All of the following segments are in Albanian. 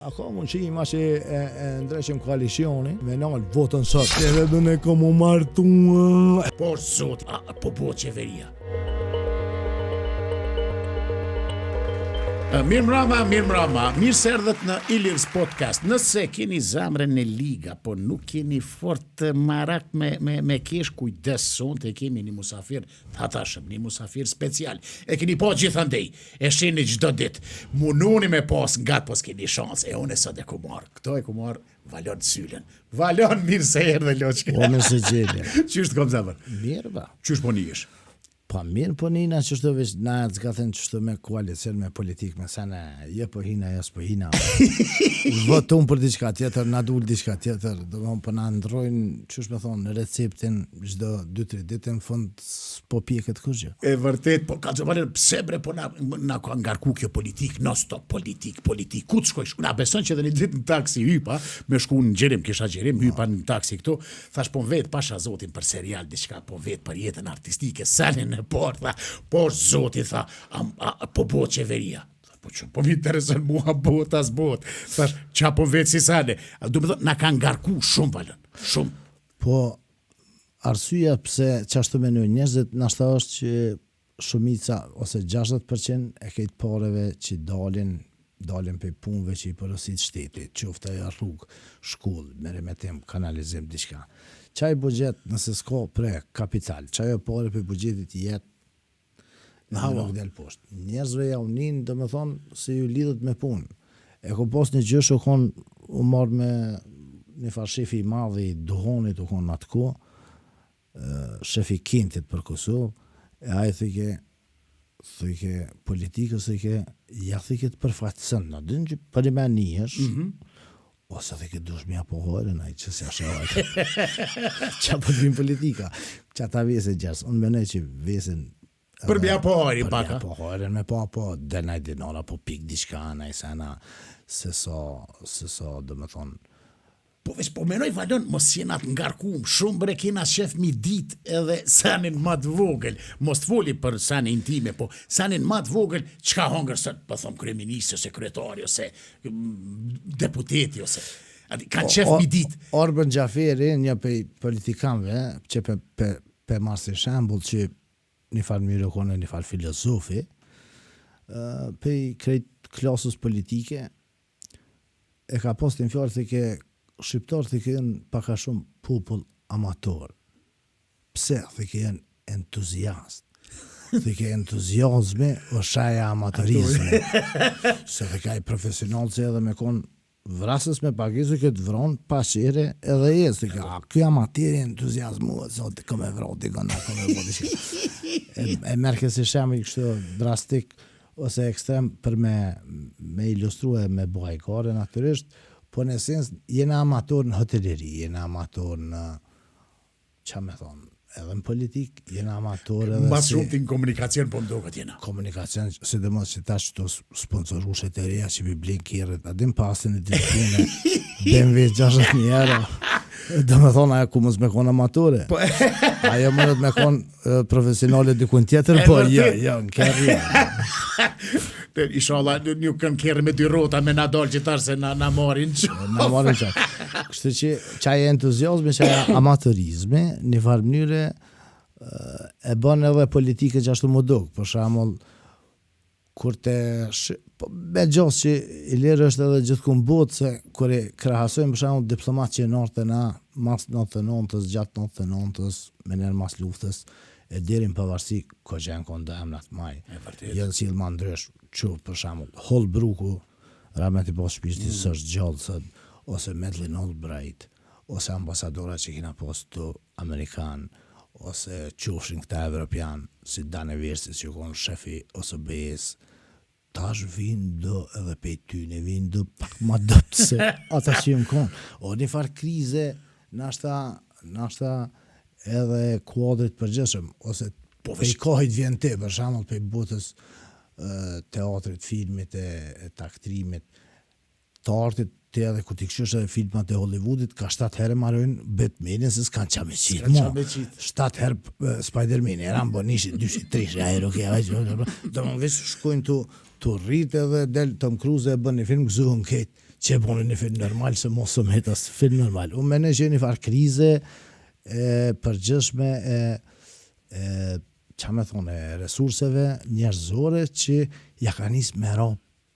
Ako mund që ima që e ndreqim koalicioni me nalë votën sot. Edhe dhe ne komu martu. Por zot, po qeveria. Mirë mrama, mirë se erdhët në Ilir's Podcast. Nëse keni zamrën në liga, po nuk keni fort marak me kesh kujdes, sonte kemi një musafir të hatashëm, një musafir special. E keni po gjithandej, e sheni çdo ditë. Munoni me pas ngat, po s'keni shans. E unë sot e ku marr. Këto e ku marr Valon Sylen. Valon, mirë se erdhe loçke. O me se gjele. Qysh të kom zamër? Mirë ba. Qysh po nihesh? Pa mirë po nina që shto veç na zgaten që shto me koalicion me politik me sana je po hina jas po hina votum për diçka tjetër na dul diçka tjetër do të po na ndrojnë çush me thon receptin çdo 2-3 ditë në fund po pjeket kurrë. E vërtet, po ka zëvalë pse bre po na ka ngarku kjo politik, non stop politik, ku të shkoj? Na beson që edhe një ditë në taksi hypa, me shku në Xherim, kisha Xherim, hypa në taksi këtu, thash po vet pasha zotin për serial diçka, po vet për jetën artistike, salin por tha, por zoti tha, po qeveria. Po mi interesën mua bot as bot. Thash, qa po vetë si sane. Du me thonë, na ka ngarku shumë valën, shumë. Po, arsyeja pse qashtu menoj njerëzit, nashta është që shumica, ose 60% e këtë pareve që dalin për punëve që i përësit shteti, qoftë ajo rrugë, shkollë, meremetim, kanalizim, diçka. Qaj budget nëse s'ka pre kapital, qaj e pare për budgetit jetë në hava del poshtë. Njerëzve ja unin, do me thonë, se ju lidhët me punë. E ko pas një gjësh u marrë me një farë shefi i madhi i duhonit u konë në atë ko, shefi Kintit për Kosovë, e aje thike politikës, ja thike të përfatësën, në dënë që për i me njësh, ose thike dush mja pohore, në i që se ashe qa për dhvim politika, qa ta vese gjas, unë mene që vesen për mja pohore, paka? Për mja pohore, me po, denaj dinora, po pik diçka, në i sana, se so, do me thonë, po veç po menoj Valon, mos jenat ngarkum, shumë bre kena shef mi dit edhe sanin ma të vogël, mos të foli për sanin intime, po sanin ma të vogël, qka hongër sot, po thom kryeministri, ose kryetari, ose deputeti, ose kanë shef mi dit. Orban Xhaferi, një pej politikanve, që pe marsi shembull që një farë mirë kone, një farë filozofi, pej krejt klasës politike, e ka post një fjallë të ke shqiptarë të kënë paka shumë popull amator. Pse? Të kënë entuziast. Të kënë entuziazme o shaja amatorizme. Se të kaj profesional që edhe me konë vrasës me pagizu këtë vronë, pashire edhe jesë. Të kënë, kjo amateri entuziazmu, zotë, këmë e vronë, dikona, këmë e vronë. E merke si shemë i kështë drastik, ose ekstrem për me ilustru e me bojkare naturisht, po në esens, jena amator në hoteleri, jena amator në, qa me thonë, edhe në politik, jena amator edhe si... Mas shumë të në komunikacion, po mdo këtë jena. Komunikacion, se dhe mos që ta që të sponsoru shetëria që bi blinë kjerët, adin pasin e dispune, BMW 60.000 euro, dhe me thonë, aja ku mos me konë amatore. Ajo mënët me konë profesionale dikun tjetër, po jo, në kjerë. Inshallah, një kënë kjerë me 2 rota me na dalë që tash se na marin që. Na marin që. Kështë që qaj entuziazme, qaj amatorizme, një farë mënyre e bën edhe politike që ashtu më duk. Për shamull, kur të... Me gjosë që i lirë është edhe gjithë këmë botë, se kur e krahasojmë për shamull diplomat që në orte na, mas 99-ës, gjatë 99-ës, me njerë mas luftës, e dirin pavarësi ko gjenë konë dhe emnat maj. Jënë si ilma ndrysh, që për shamull, Holbruku, ramet i posë shpishti sështë gjallësët, ose Madeleine Albright, ose ambasadora që kina posë të Amerikan, ose qofshin këta Evropian, si Dane Versi që konë shefi ose BS, tash vinë do edhe pej tyne, vinë do pak ma dëptë se ata që jëmë konë. O një farë krize, nashta edhe kuadrit përgjeshëm, ose pej kohit vjen te, për shamull pej botës teatrit, filmit, e taktrimit, të artit, të edhe ku t'i këshush edhe filmat e Hollywoodit, ka 7 herë marojnë Batmanin, se s'kanë qa me qitë mo. 7 herë Spider-Man, e Rambo, nishi, 2-3 aero, do më vishë shkojnë të rritë edhe del Tom Cruise e bën një film gëzuhën ketë, që e bune një film normal, se mos së metas film normal. Unë mene që një farë krize përgjithshme që me thonë, resurseve njerëzore që ja ka njësë me ra,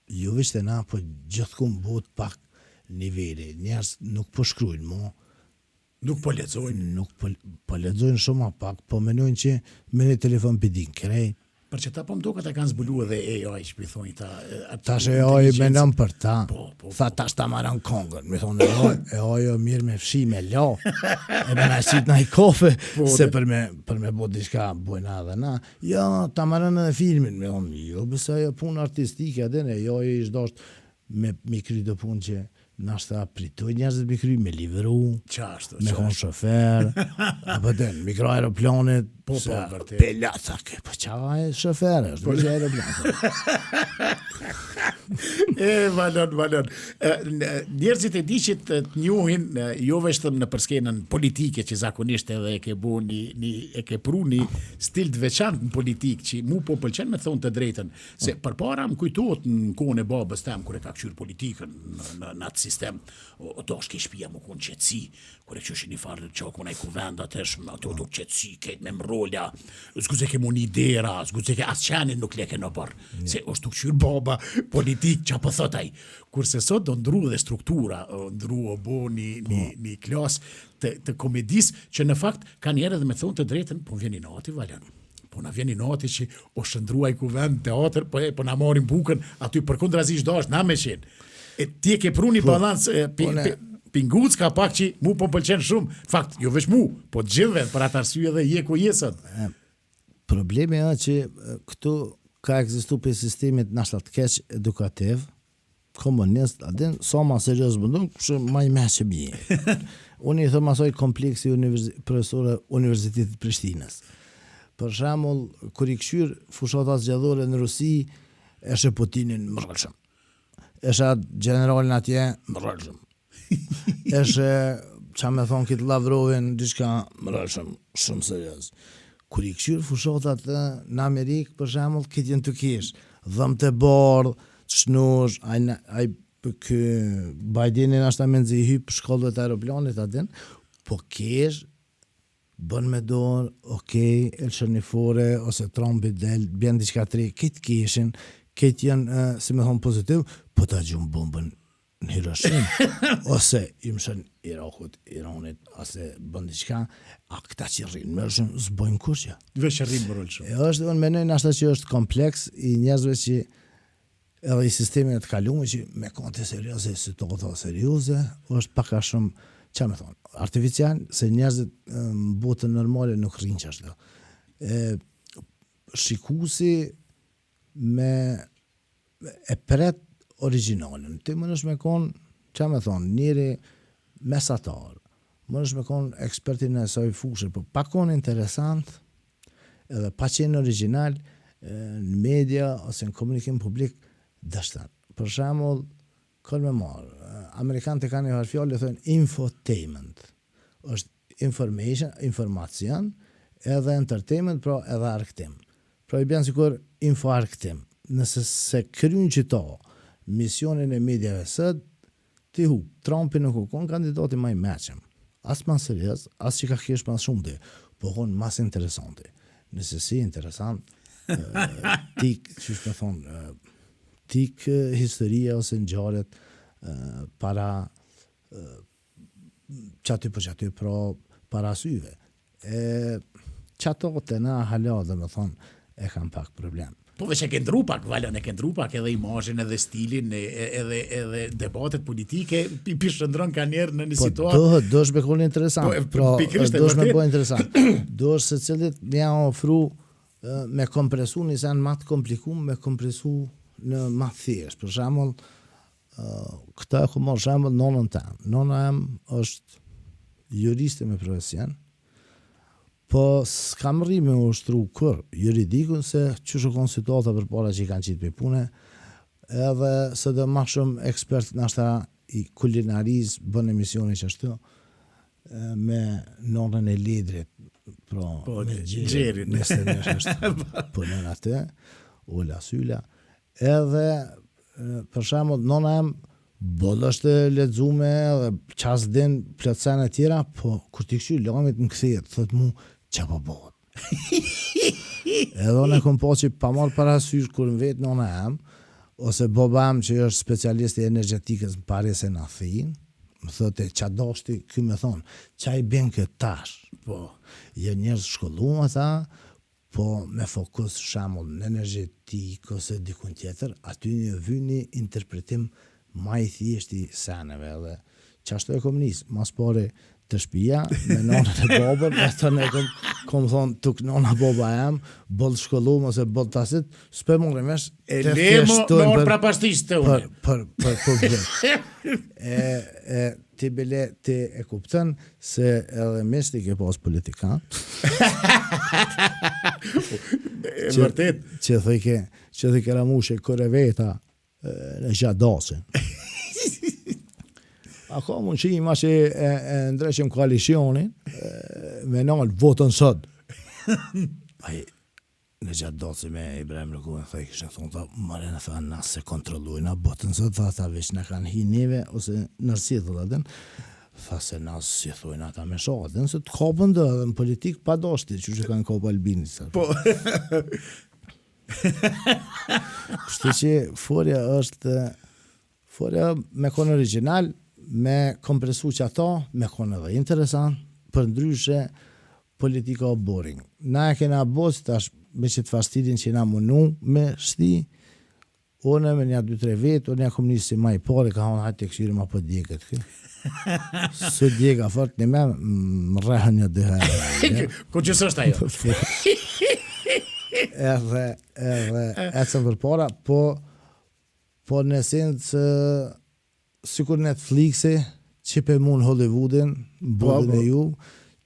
jo vishte na, po gjithkum bot pak niveli. Njerëz nuk po shkrujnë, Nuk po lexojnë. Nuk po lexojnë shumë pak, po menojnë që me një telefon pidin krejt. Për që ta po më duket e kanë zbulu edhe AI që mi thonë ta... Tash AI menon për ta. Po. Tha tash ta maran kongën. Mi thonë AI o mirë me fshi me la. E me na qit na i kofe. Se për me bo diçka bojna edhe na. Ja, ta maran edhe filmin. Mi thonë, jo, bësa jo punë artistike adene. Jo, ish dosht me kry do punë që nashta pritoj njerëzit me kry, me livru, me konë shofer, apo den, mikro aeroplanet, vërtet. Pelata, po qa e shofer, është mikro aeroplanet. Valon. Njerëzit e di që të njohin, jo vetëm në përskenën politike që zakonisht edhe e ke bu e ke pru një stil të veçantë në politikë që mu po pëlqen me thonë të drejtën. Se përpara më kujtohet në kohën e babës tem kur e ka kqyr politikën në atë sistem, o do shke shtëpia më konë qetësi, kur e qëshin një farë që kona i kuvendat eshëm, ato do qetësi, kejt me mrolla, zguze ke mu një dera, zguze ke asë qenin nuk leke në bërë, se është të kqyr baba politik që apë thotaj. Kurse sot do ndru dhe struktura, ndru o bo një klas të komedis, që në fakt ka njerë edhe me thonë të drejten, po vjen i nati, Valjan. Po na vjen i nati që o shëndruaj kuvend, teatr, po na marim bukën, aty për kundrazisht dash, na me qenë. E ti e ke pru një balans, pinguc ka pak që mu po pëlqen shumë, fakt, jo veç mu, po gjithve, për atë arsye dhe je ku jesët. Problemi është që këtu ka ekzistu për sistemit nashtat keq edukativ, komunist, adin, sa ma serios bëndon, kështë ma i me që bje. Unë i thëmë asoj kompleksi profesore Universitetit Prishtinës. Për shembull, kur i këshyr fushatat zgjedhore në Rusi, eshe Putinin mërëllshëm. Eshe generalin atje mërëllshëm. Eshe, që me thonë kitë Lavrovin, diçka mërëllshëm, shumë serios. Kur i këshyr fushatat në Amerikë, për shembull, këtë jenë të kish, dhëm të bardh, shnush, aj kë Bidenin ashta me nëzi hypë shkollëve të aeroplanit atin, po kesh, bën me dorë, okej, elshërnifore, ose Trumpi del, bjen diçka të re, këtë keshin, këtë janë, si me thonë pozitiv, po ta gjumë bombën në Hiroshima, ose i mëshën Irakut, Iranit, ose bën diçka, a këta që rrinë mërshëm, zbojnë kushja. Vesh rrinë mërshëm. Është, unë menojnë ashta që është kompleks i njerëzve që edhe i sistemin e të kalume që me konte serioze, situata serioze, është paka shumë, që me thonë, artificial, se njerëzit në botën normale nuk rrinë që ashtë. Shikusi me e pret originalën. Ti më nëshme konë, që me thonë, njëri mesatar, më nëshme konë ekspertin e saj fushë, po pa konë interesant, edhe pa qenë original, në media ose në komunikim publik, dështan. Për shembull, kënë me marë, Amerikanë të kanë një harfjallë, thënë infotainment. është informacion, edhe entertainment, pra edhe arktim. Pra i bjanë sikur info-arktim. Nëse se krynë që ta, misionin e medjave sët, ti hu, Trumpi nuk u konë kandidati ma i meqem. As ma serios, as që ka kesh ma shumë të, po konë mas interesanti. Nëse si interesant, tik, që shme thonë, tik historia ose në gjarët para qaty për qaty, para syve. Qato të na hala dhe me thonë, e kam pak problem. Po veç e ke ndru pak, Valjan, e ke ndru pak edhe imazhin, edhe stilin, edhe debatet politike, pishëndron ka njerë në një situatë. Po, do është me konë interesant. Do është me konë interesant. Do është se cilit një ofru me kompresu një sen matë komplikum, me kompresu në matë thjesht. Për shembull, këta e ku marrë shembull nonën tem. Nona em është juriste me profesion, po s'kam rri me ushtru kër juridikun se që shukon situata për para që i kanë qitë për pune, edhe se dhe ma shumë ekspert nashta i kulinariz bën emisioni që ashtu, me nonën e lidrit, me gjerin, nëse nesh është punën atë, Ola Syla, edhe për shembull nona em boll është lexume dhe qas din plotësen e tjera, po kur ti këshy lamit më kthehet, thot mu ç'a po bëhet. Edhe unë kom po që pa marrë parasysh kur në vetë nëna em, ose baba em që është specialist i energjetikës më pare se në thinë, më thote qa doshti, ky me thonë, qa i ben këtë tash, po, jë njerëz shkolluar ata, po me fokus shamull në energjetik ose dikun tjetër, aty një vyni interpretim ma i thjeshti seneve, dhe qashtu e komunisë, mas pare të shpia, me nonën e babën, e të ne kom thonë, tuk nona baba em, bëllë shkollum ose bëllë tasit, s'pe më ngremesh, e lemo në orë pra pastisht të unë. Për ti bile ti e kuptën se edhe mishti ke pas politikan. Vërtet. Që thëj ke ramushe kërë veta në gjadosin. Ako mund që ima që e ndreqim koalicionin, me nalë votën sot. Aj, në gjatë doci me Ibrahim Lëku, në thëj kështë thonë, mare në thënë nësë se kontrollujna votën sot, tha veç në kanë hi neve, ose nërsi të dhe tha se nësë si thujnë ata me shatën, se të kapën dhe në politikë pa doshti, që kanë kapë Albinit. Po. Kështë që forja me konë original, me kompresu që ato, me konë edhe interesant, për ndryshe politika o boring. Na e kena bos, tash me që të fastidin që na munu me shti, one me nja 2-3 vetë, one kom njësi ma i pare, ka honë hajtë të këshirë ma për djekët. Së djeka fort një me, më rrehën një dëherë. Ko qësë është ajo? Edhe, ecën për para, po në esencë, sikur Netflixi, që pe mund Hollywoodin, bodin e ju,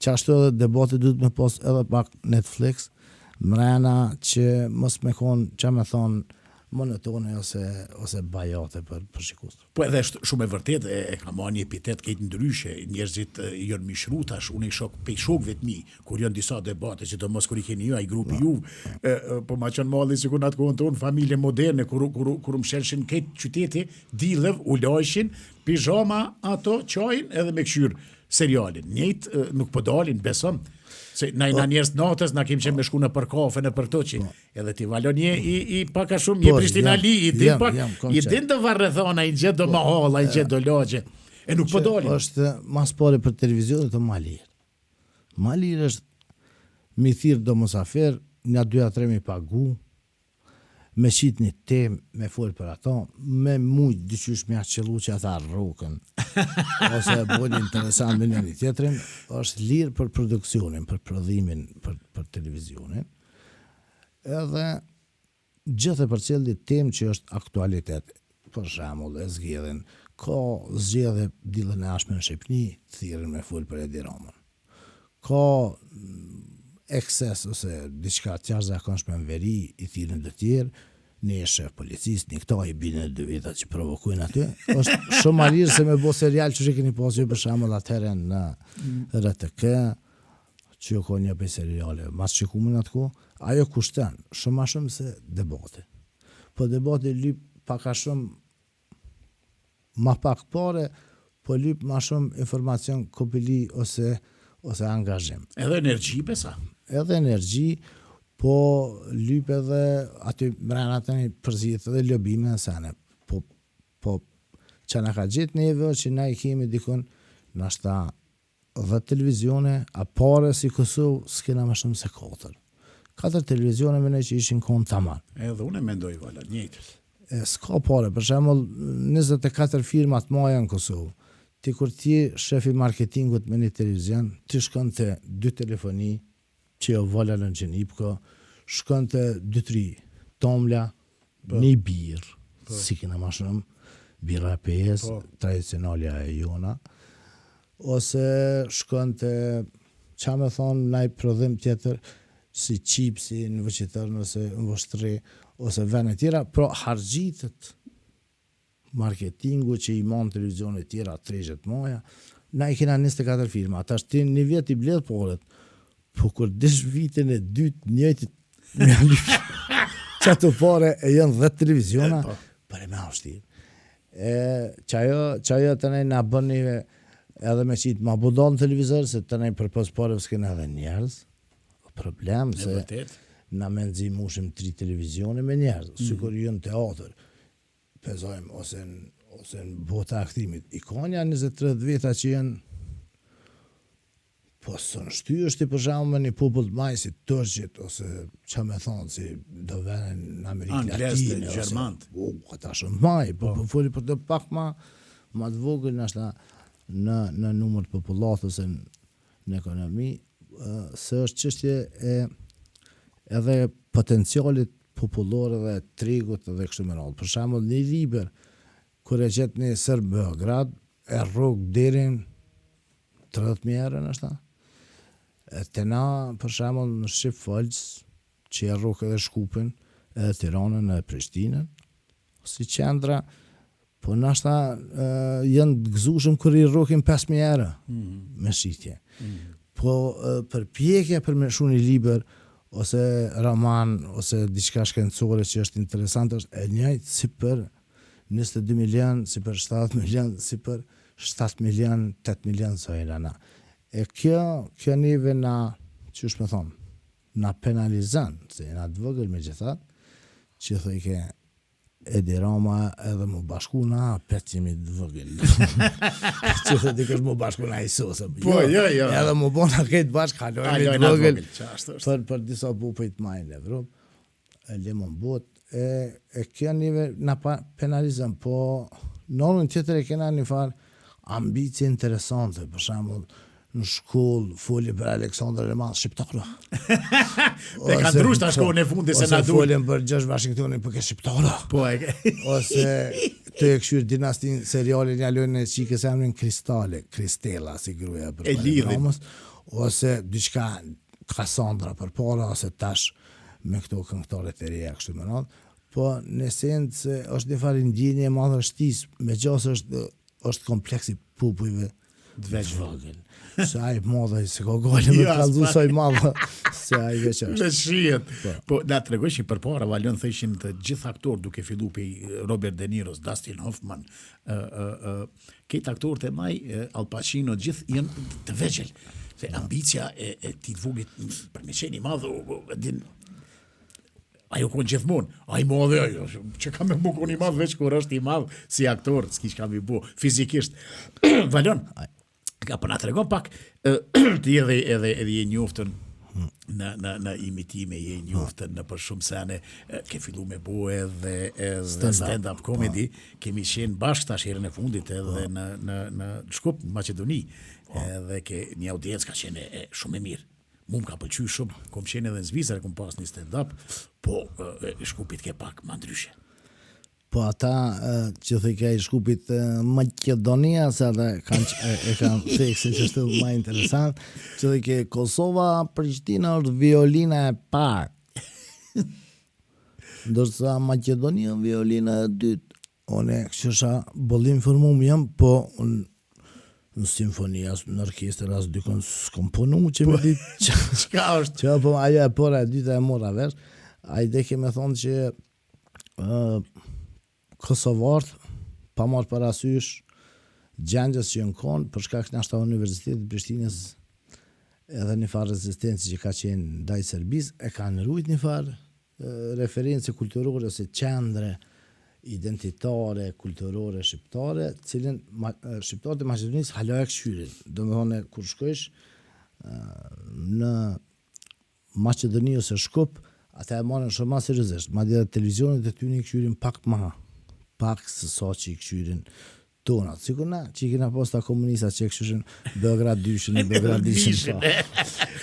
që ashtu edhe debate duhet me pos edhe pak Netflix, mrena që mos me konë, që me thonë, monotone ose bajate për shikus. Po edhe shumë e vërtet, e ka ma një epitet këtë ndryshe, njerëzit jënë mishru tash, unë i shok pej shokve të mi, kur jënë disa debate, që do mos kur i keni ju, a i grupi ju, po ma qënë malli si kur natë kohën tonë, familje moderne, kur më shelshin këtë qyteti, dilev, u lajshin, pijama ato, qajin edhe me këshyrë serialin. Njëjtë nuk po dalin, besom, se na njerëz natës na kemi që me shku në për kafe në për to që edhe ti valon i paka shumë një Prishtinali i din të varrethona i gjet do mahalla i gjet do lagje e nuk po dalin. Është mas pare për televizionet të malirë. Malirë është mi thirë do mosafer, nga 2-3 mi pagu, me qitë një tem, me folë për ato, me mujtë dyqysh me qëllu që ata rrukën, ose bojnë interesant me një tjetërin, është lirë për produksionin, për prodhimin, për televizionin, edhe gjithë e për cilë tem që është aktualitet, për shamull e zgjedhin, ka zgjedhe dilën e ashme në Shqipni, thirën me folë për Edi Ramën. Ka ekses ose diçka të jashtëzakonshme në veri, i thirën dhe tjerë, një shef policisë, një këta i bine 2 veta që provokujnë aty, është shumë malirë se me bo serial që keni pasur për shembull atëherë në RTK, që jo ka një për seriale, mas që kumin atë ko, ajo kushten, shumë ma shumë se debate. Po debate lyp paka shumë, ma pak pare, po lyp ma shumë informacion kopili ose angazhim. Edhe energji pesa? Edhe energji, po lyp edhe aty mrena të një përzit edhe lobime në sene. Po që na ka gjithë neve që na i kemi dikun nashta dhe televizione, a pare si Kosovë s'kena më shumë se 4. 4 televizione me ne që ishin konë taman. Edhe unë e mendoj vala, njëjtë. S'ka pare, për shembull 24 firmat maja në Kosovë. Ti kur ti shefi marketingut me një televizion, ti shkon të 2 telefoni, që jo vala në Gjenipko, shkon të 2-3 tomla, një birë, si kena ma shumë, birra PS, tradicionalja e jona, ose shkon të, qa me thonë, naj prodhim tjetër, si qipsi në vëqitërën, ose në vështëri, ose vene tjera, pro hargjitët marketingu që i mon televizionet tjera, 30 moja, na i kena 24 firma, ta shti një vjet i bledh porët, po kur dish vitin e 2 njëjtit që ato pare e janë 10 televiziona, për e me ashtirë. Qajo të nej na bëni edhe me qitë ma budon në televizor, se të nej për posporëve s'kena edhe njerëz. Problem, se na me nëzim ushim 3 televizione me njerëz, sikur ju në teatr, pezojmë, ose në bota aktimit. I ka një 20-30 veta që jenë, po së në shty është i përshamë me një popull të maj si Tërqit, ose që me thonë, si do venen në Amerikë Latine, Gjermant. Këta shumë maj, po foli për të pak ma të vogël në numër të popullatës e në ekonomi, se është çështje edhe potencialit popullor dhe tregut dhe kështu me radhë. Për shembull, një liber, kur e gjet një sër Beograd, e rrug derin 30.000 euro nështë. Te na, për shembull, në Shqip Falës, që e rrug edhe Shkupin, edhe Tiranën, edhe Prishtinën, si qendra, po nështë janë të gëzushëm kër i rrugin 5.000 euro me shitje. Po përpjekja për me shu një liber, ose roman, ose diçka shkencore që është interesant, është e njëjtë si për 22 milion, si për 7 milion, si për 7 milion, 8 milion sojrana. E kjo nive na, që është me thonë, na penalizan, se na të vëgël me gjithat, që thë i ke Edi Rama edhe mu bashku na 500.000 të vëgël. Që thë ti kësh mu bashku na Isusë. Po, jo. Edhe mu bona këtë bashkë, halojnë të vëgël, për disa bupëjt majnë në Evropë, e lemon bot, e kjo nive na penalizan, po nonën tjetër e kena një farë ambicie interesante, për shembull, në shkollë, foli për Aleksandr Leman, shqiptarë. Dhe ka ndrusht ta shkollën e fundit se na duhet. Ose folin për George Washingtonin për ke shqiptarë. Po Ose të e këshyr dinastin serialin ja lojnë e qikës e emrin Kristela, si gruja për Ramës. Ose diçka Cassandra për para, ose tash me këto këngëtarët e reja kështu më radhë. Po në esencë është një farë ndjenje e madhështisë, me gjasë është kompleksi pupujve të veçvogël. Se ai madhe se ka gale me kalzu sa i madhe se ai veç është. Me shihet. Po na tregoj që përpara Valion thëshin të gjithë aktorë duke filluar pe Robert De Niro, Dustin Hoffman, këtë aktorët e maj, Al Pacino, gjithë janë të vegjël. Se ambicia e ti të voglit për me qenë i madh, ajo konë gjithmonë, ai madhe ajo, që ka me bu konë i madh veç kur është i madh si aktor, s'kish ka me bu fizikisht. Valion, ka për na tregon pak, ti edhe je njoftën në imitime, je njoftën në për shumë sene, ke fillu me bu edhe stand-up comedy, kemi qenë bashkë tash herën e fundit edhe në Shkup, në Maqedoni, edhe ke një audiencë ka qenë shumë e mirë. Mu më ka pëlqy shumë, kom qenë edhe në Zvicër, kom pas një stand-up, po Shkupit ke pak ma ndryshe. Po ata që thë ka i Shkupit Makedonia, se ata e kanë theksin që është më interesant, që thë ke Kosova, Prishtina është violina e parë. Ndërsa Makedonia violina e dytë. One këshësha bollim formum jam, po në simfonia, në orkestër, as dykon s'komponu që me ditë çka është. Që po ajo e pora e dyta e mora vesh, a i dhe keme thonë që Kosovartë, pa marrë parasysh gjendjes që në konë, për shkak në ashta Universitetit Prishtinës edhe një farë rezistenci që ka qenë ndaj Serbisë, e ka nërujt një farë referencë kulturore ose qendre identitare, kulturore, shqiptare, cilin shqiptarët e Maqedonisë hala e këshyrin. Do me thonë, kur shkojsh në Maqedoni ose Shkup, ata e marrën shumë ma seriozisht. Madje edhe televizionet e tyre i këshyrin pak se sa që i këshyrin tonat. Sikur na, që i kena posta komunistat që i këshyrin Beograd dyshin, Beograd dyshin.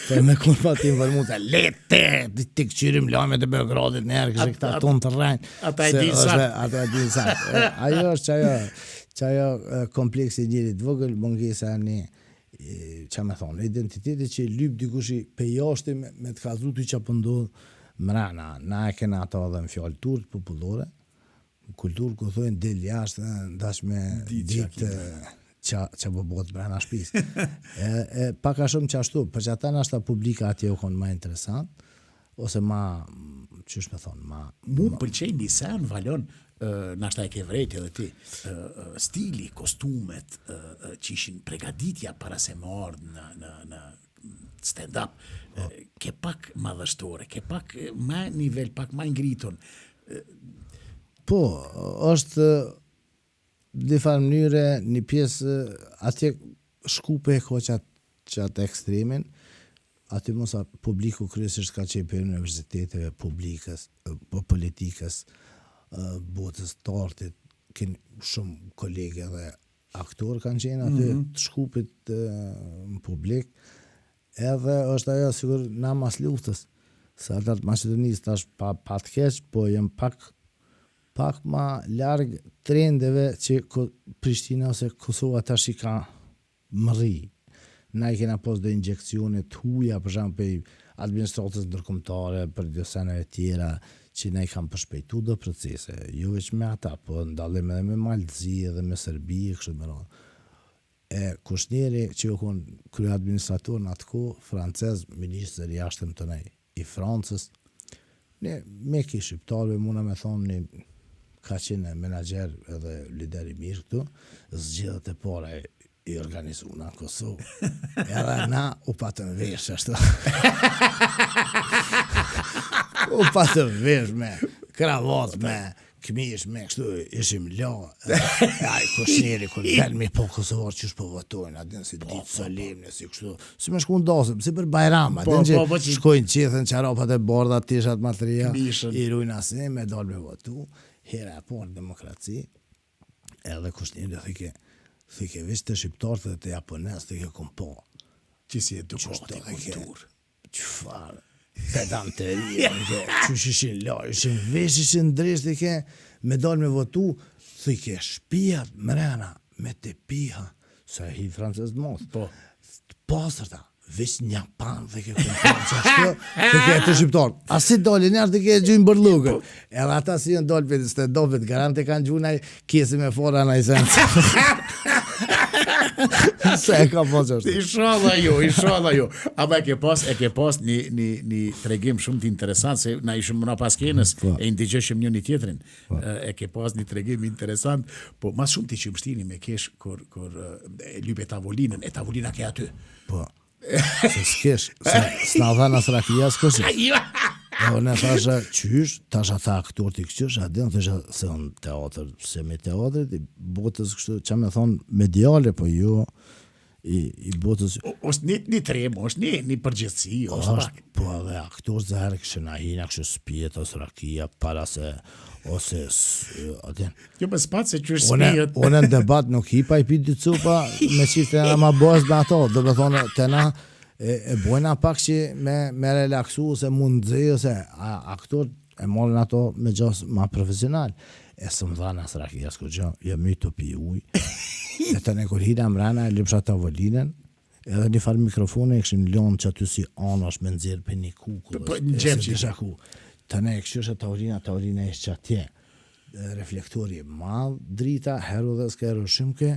Po me kur pa ti informuta, lete, ti këshyrim lamet e Beogradit në herë, kështë këta tonë të rrajnë. Ata e din sa. Ata e din sa. Ajo është që ajo kompleksi njërit vogël, mungesa një, që me thonë, identiteti që lyp dikushi pe jashti me të kazru ty që pëndodhë mrena. Na e kena ato dhe në fjallë turët popullore, kulturë ku thujnë del jashtë, ndash me ditë që bëbot mrena shpisë. Paka shumë që ashtu, për që ata në ashta publika atje u konë ma interesant, ose ma, qysh me thonë, ma... Mu më pëlqej një sen, Valion, nashta e ke vrejt edhe ti, stili, kostumet që ishin pregaditja para se më ardhë në stand-up, ke pak madhështore, ke pak ma nivel, pak ma ngriton. Po, është në farë mënyre një pjesë, atje shkupe e ko qatë ekstremin, aty mosa publiku kryesisht ka qenë për universiteteve publikës, politikës, botës të artit, shumë kolegë dhe aktorë kanë qenë aty të shkupit në publik, edhe është ajo sigur na mas luftës, se atat Maqedonisë tash pa të keq, po jem pak ma larg trendeve që Prishtina ose Kosova tash i ka mëri. Na i kena pas do injekcione të huja, për shembull për administratës ndërkombëtare, për dësene e tjera, që na i kanë përshpejtu do procese, jo veç me ata, po ndallim edhe me Maltëzi edhe me Serbi, kështu me radhë. Kushnjeri që u konë krye administrator në atë kohë, francez, ministër i jashtëm të nej, i Francës, ne me ki shqiptarëve, muna me thonë një ka qenë menager edhe lider i mirë këtu, zgjedhët e para i organizu në Kosovë. Edhe na u patën vesh ashtu. U patën vesh me kravat, me këmish, me kështu ishim la. Aj, kushnjeri, kur delmi po Kosovar që shpo votojnë, adin si ditë solemne, si kështu, si me shku ndasëm, si për Bajram, adin që shkojnë qithën qarapat e borda, tishat matria, i rujnë asin, me dalë me votu, hera e por demokraci, edhe kushnjeri thike veç të shqiptarët dhe të japonez, thike kom po. Që si edukati kulturë. Qëfar, pedanteria, që ishin la, ishin vesh, ishin dresht, thike, me dalë me votu, thike shpijat mrena, me të piha, sa hi francez mos, pasërta, veç një pan, thike kompon, që ashtë, thike të shqiptarët. Asi dalë njerë, thike gjujnë bërlugën. Edhe ata si jënë dalë për të stand-upit, garante kanë gjunaj kesi me fora në i sensë. Se e ka pas është. Inshallah jo. Aba e ke pas një tregim shumë të interesant, se na ishëm na pas kenës, e indigjeshëm një tjetrin. E ke pas një tregim interesant, po mas shumë ti që mështini me kesh kur e lype tavolinën, e tavolina ke aty. Po. Se s'kesh, s'na dha në Thrakia s'kështë. O në thashe qysh, tash ata aktor t'i këqysh, adin thashe se në teatr, se me teatrit, i botës kështu, që me thonë mediale, po jo, i botës... Oshtë një trem, oshtë një përgjithsi, oshtë... Po edhe aktor zë herë kështë na hina, kështë spijet, ose rakia, para se, ose... adin... Jo, për spatë se qështë spijet... One në debat nuk hipa i piti cupa, me qifte nga ma bojës me ato, do me thonë, të na... E bojna pak që me relaksu, se mund dze, se aktor e morën ato me gjas ma profesional. E së më dha në Thrakia, s'ko gjë, jam i të pi uj. E të ne kur hina mrena, e lipsha tavolinën, edhe një farë mikrofone, e këshim lonë që aty si anash me nëzirë për një kuku. Në gjep që ku. Të ne e këshyosha tavolina e ishtë që atje. Reflektori madh, drita, heru dhe s'ka heru shimke,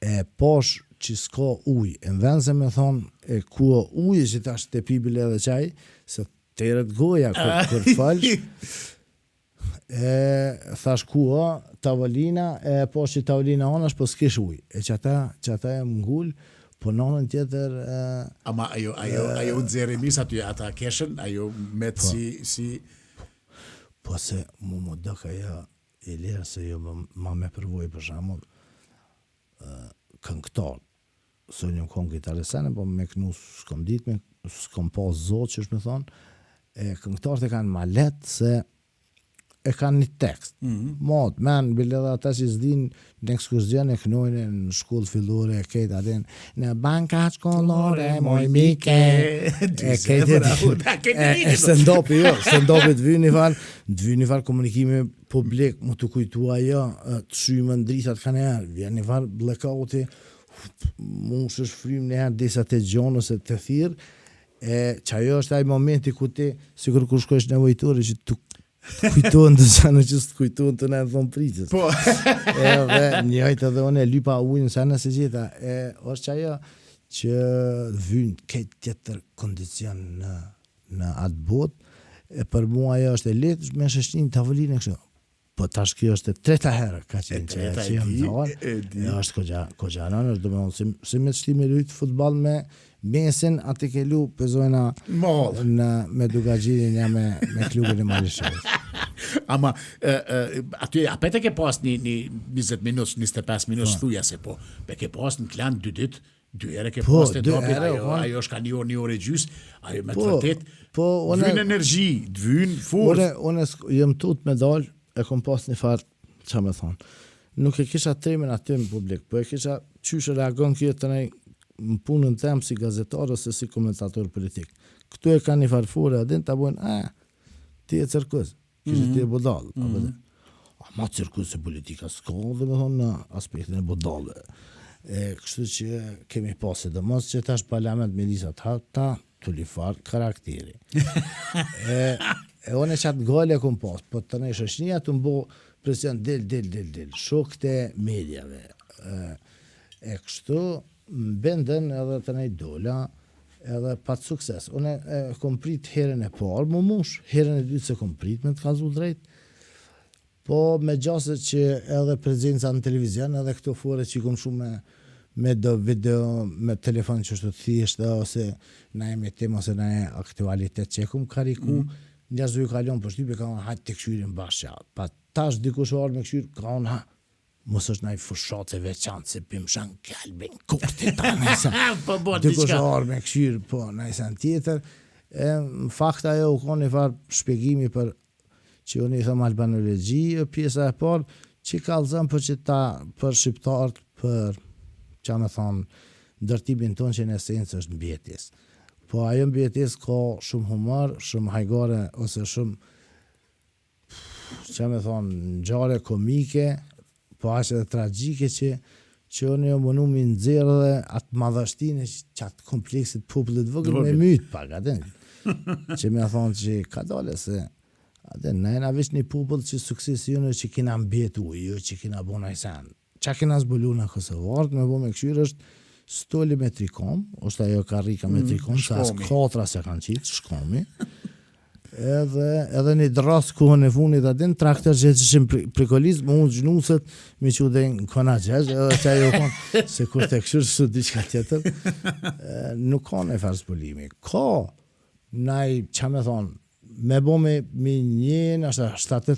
e posh që s'ka uj, e në vend se me thonë, e kua uj, që ta është të pibile dhe qaj, se të erët goja kër falsh, e thash kua, tavolina, e po që tavolina onash, po s'kish uj, e që ata e m'ngull, po nonën tjetër... Ama ajo nëzërimis aty, ata keshen, ajo metë si... Po se mu dëka ja, e lirë se jo ma me përvoj për shamull, këngëtar, së një këngë gitaresene, po me kënu s'kom ditë, s'kom pas zotë që është me thonë, këngëtarët e kanë ma letë se e kanë një tekst. Mod, men, bile dhe ata që s'din në ekskursion e kënojnë në shkollë fillore, e kejtë adin, në banka shkollore, moj mike, e kejtë stand-upi, jo, stand-upi të vy një farë komunikime publik, mu të kujtua jo, të shymën dritat ka njerë, vjen një farë blackouti, mu shësh frym njerë disa të gjonë ose të thirë, që ajo është aj momenti ku ti, sikur kur shkojsh nevojtore, që të kujtojnë të sanë që së të kujtojnë të në e thonë pritës. Po. Dhe njëjtë edhe one lypa ujnë sanë se gjitha. është që ajo që vynë këtë tjetër kondicion në atë botë, e për mua ajo është e letë, me shështin tavolinë e kështë. Po tash kjo është e treta herë ka qenë që jam dalë. Është kogja nënër, do me thonë, si me të shtimi lujtë futbol me Mesin, atë ke lu pezojna me Dugagjirin ja me klubin e Malishevës. Ama aty apet e ke pas një 20 minutë, 25 minutë thuja se po. Pe ke pas në klan 2 ditë, 2 herë ke pas të dobit, ajo është ka një orë e gjys, ajo me të vërtet. Vyn energji, vyn forë. Unë jam tut me dal, e kom pas një farë, ç'a më thon. Nuk e kisha tremin aty në publik, po e kisha qysh reagon kjo të nej në punën tem si gazetar ose si komentator politik. Këtu e ka një farfore, adin të bojnë, ti e cirkus, kështë ti e budal. Ma cirkus e politika s'ka, dhe me thonë në aspektin e budale. Kështu që kemi pasi dhe mos që tash parlament me lisat ta të lifar karakteri. One qatë gale kom pas, po të nej shëshnia të mbo presion del, shok të medjave. Kështu, bendën edhe të nej dola, edhe pa të sukses. Unë kom prit herën e parë, më mush, herën e dytë se kom prit me të kazu drejt, po me gjase që edhe prezenca në televizion, edhe këto fore që i kom shumë me do video, me telefon që është të thishtë, ose na e me tem, ose na e aktualitet që e kom kariku, njështë ju kalon për shtype, ka unë hajtë të këshyrin bashkja. Pa tash dikush orë me këshyr, ka unë mos është naj fushat e veçantë se pim shan kelbin kurti ta nëjsen. Dikush orë me këshyr, po nëjsen tjetër. Në fakt ajo u ka një farë shpjegimi për që unë i thëmë albanologi, pjesa e parë, që kalëzëm për shqiptarët, për që me thonë, ndërtimin tonë që në esencë është mbjetjes. Po ajo mbjetjes ka shumë humor, shumë hajgare, ose shumë, që me thonë, ngjarje komike, po ashtë edhe tragjike që unë jo mënu mi nëzirë dhe atë madhështine që atë kompleksit popullit vëgër me mytë pak, adin. Që me thonë që ka dole se, adin, na jena vish një popull që suksesi jone që kina mbjetu, jo që kina bona i sen. Qa kina zbulu në Kosovartë, me bo me këshyrë është stoli me trikom, është ajo karrika me trikom, sa as 4 se kanë qitë, shkomi. Edhe një dras kohën e funit adin, traktor që qëshim prikolis, më unë gjnuset, mi që dhe në kona gjesh, edhe që ajo konë, se kur të këshurë së diqka tjetër, nuk ka në farë zbulimi. Ka, naj, që me thonë, me bo me njën, ashtë 7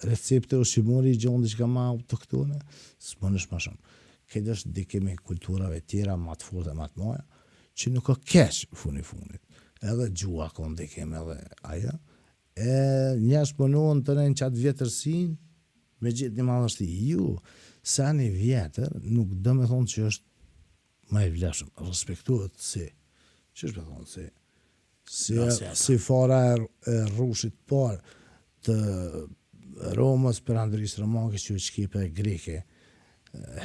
recepte ushqimori i gjonë diqka ma autoktone, së më nësh ma shumë. Këtë është dikemi kulturave tjera, ma të forte, ma të moja, që nuk ka kesh funit. Edhe gjua konë dikem edhe aja. Njash pënohen të nejnë qatë vjetërsin, me gjithë një madhështi. Ju, sa një vjetër, nuk dë me thonë që është ma i vleshëm. Respektuhet si, që është me thonë si fara e rrushit parë të Romës për Andris Romakis që shqipe e greke,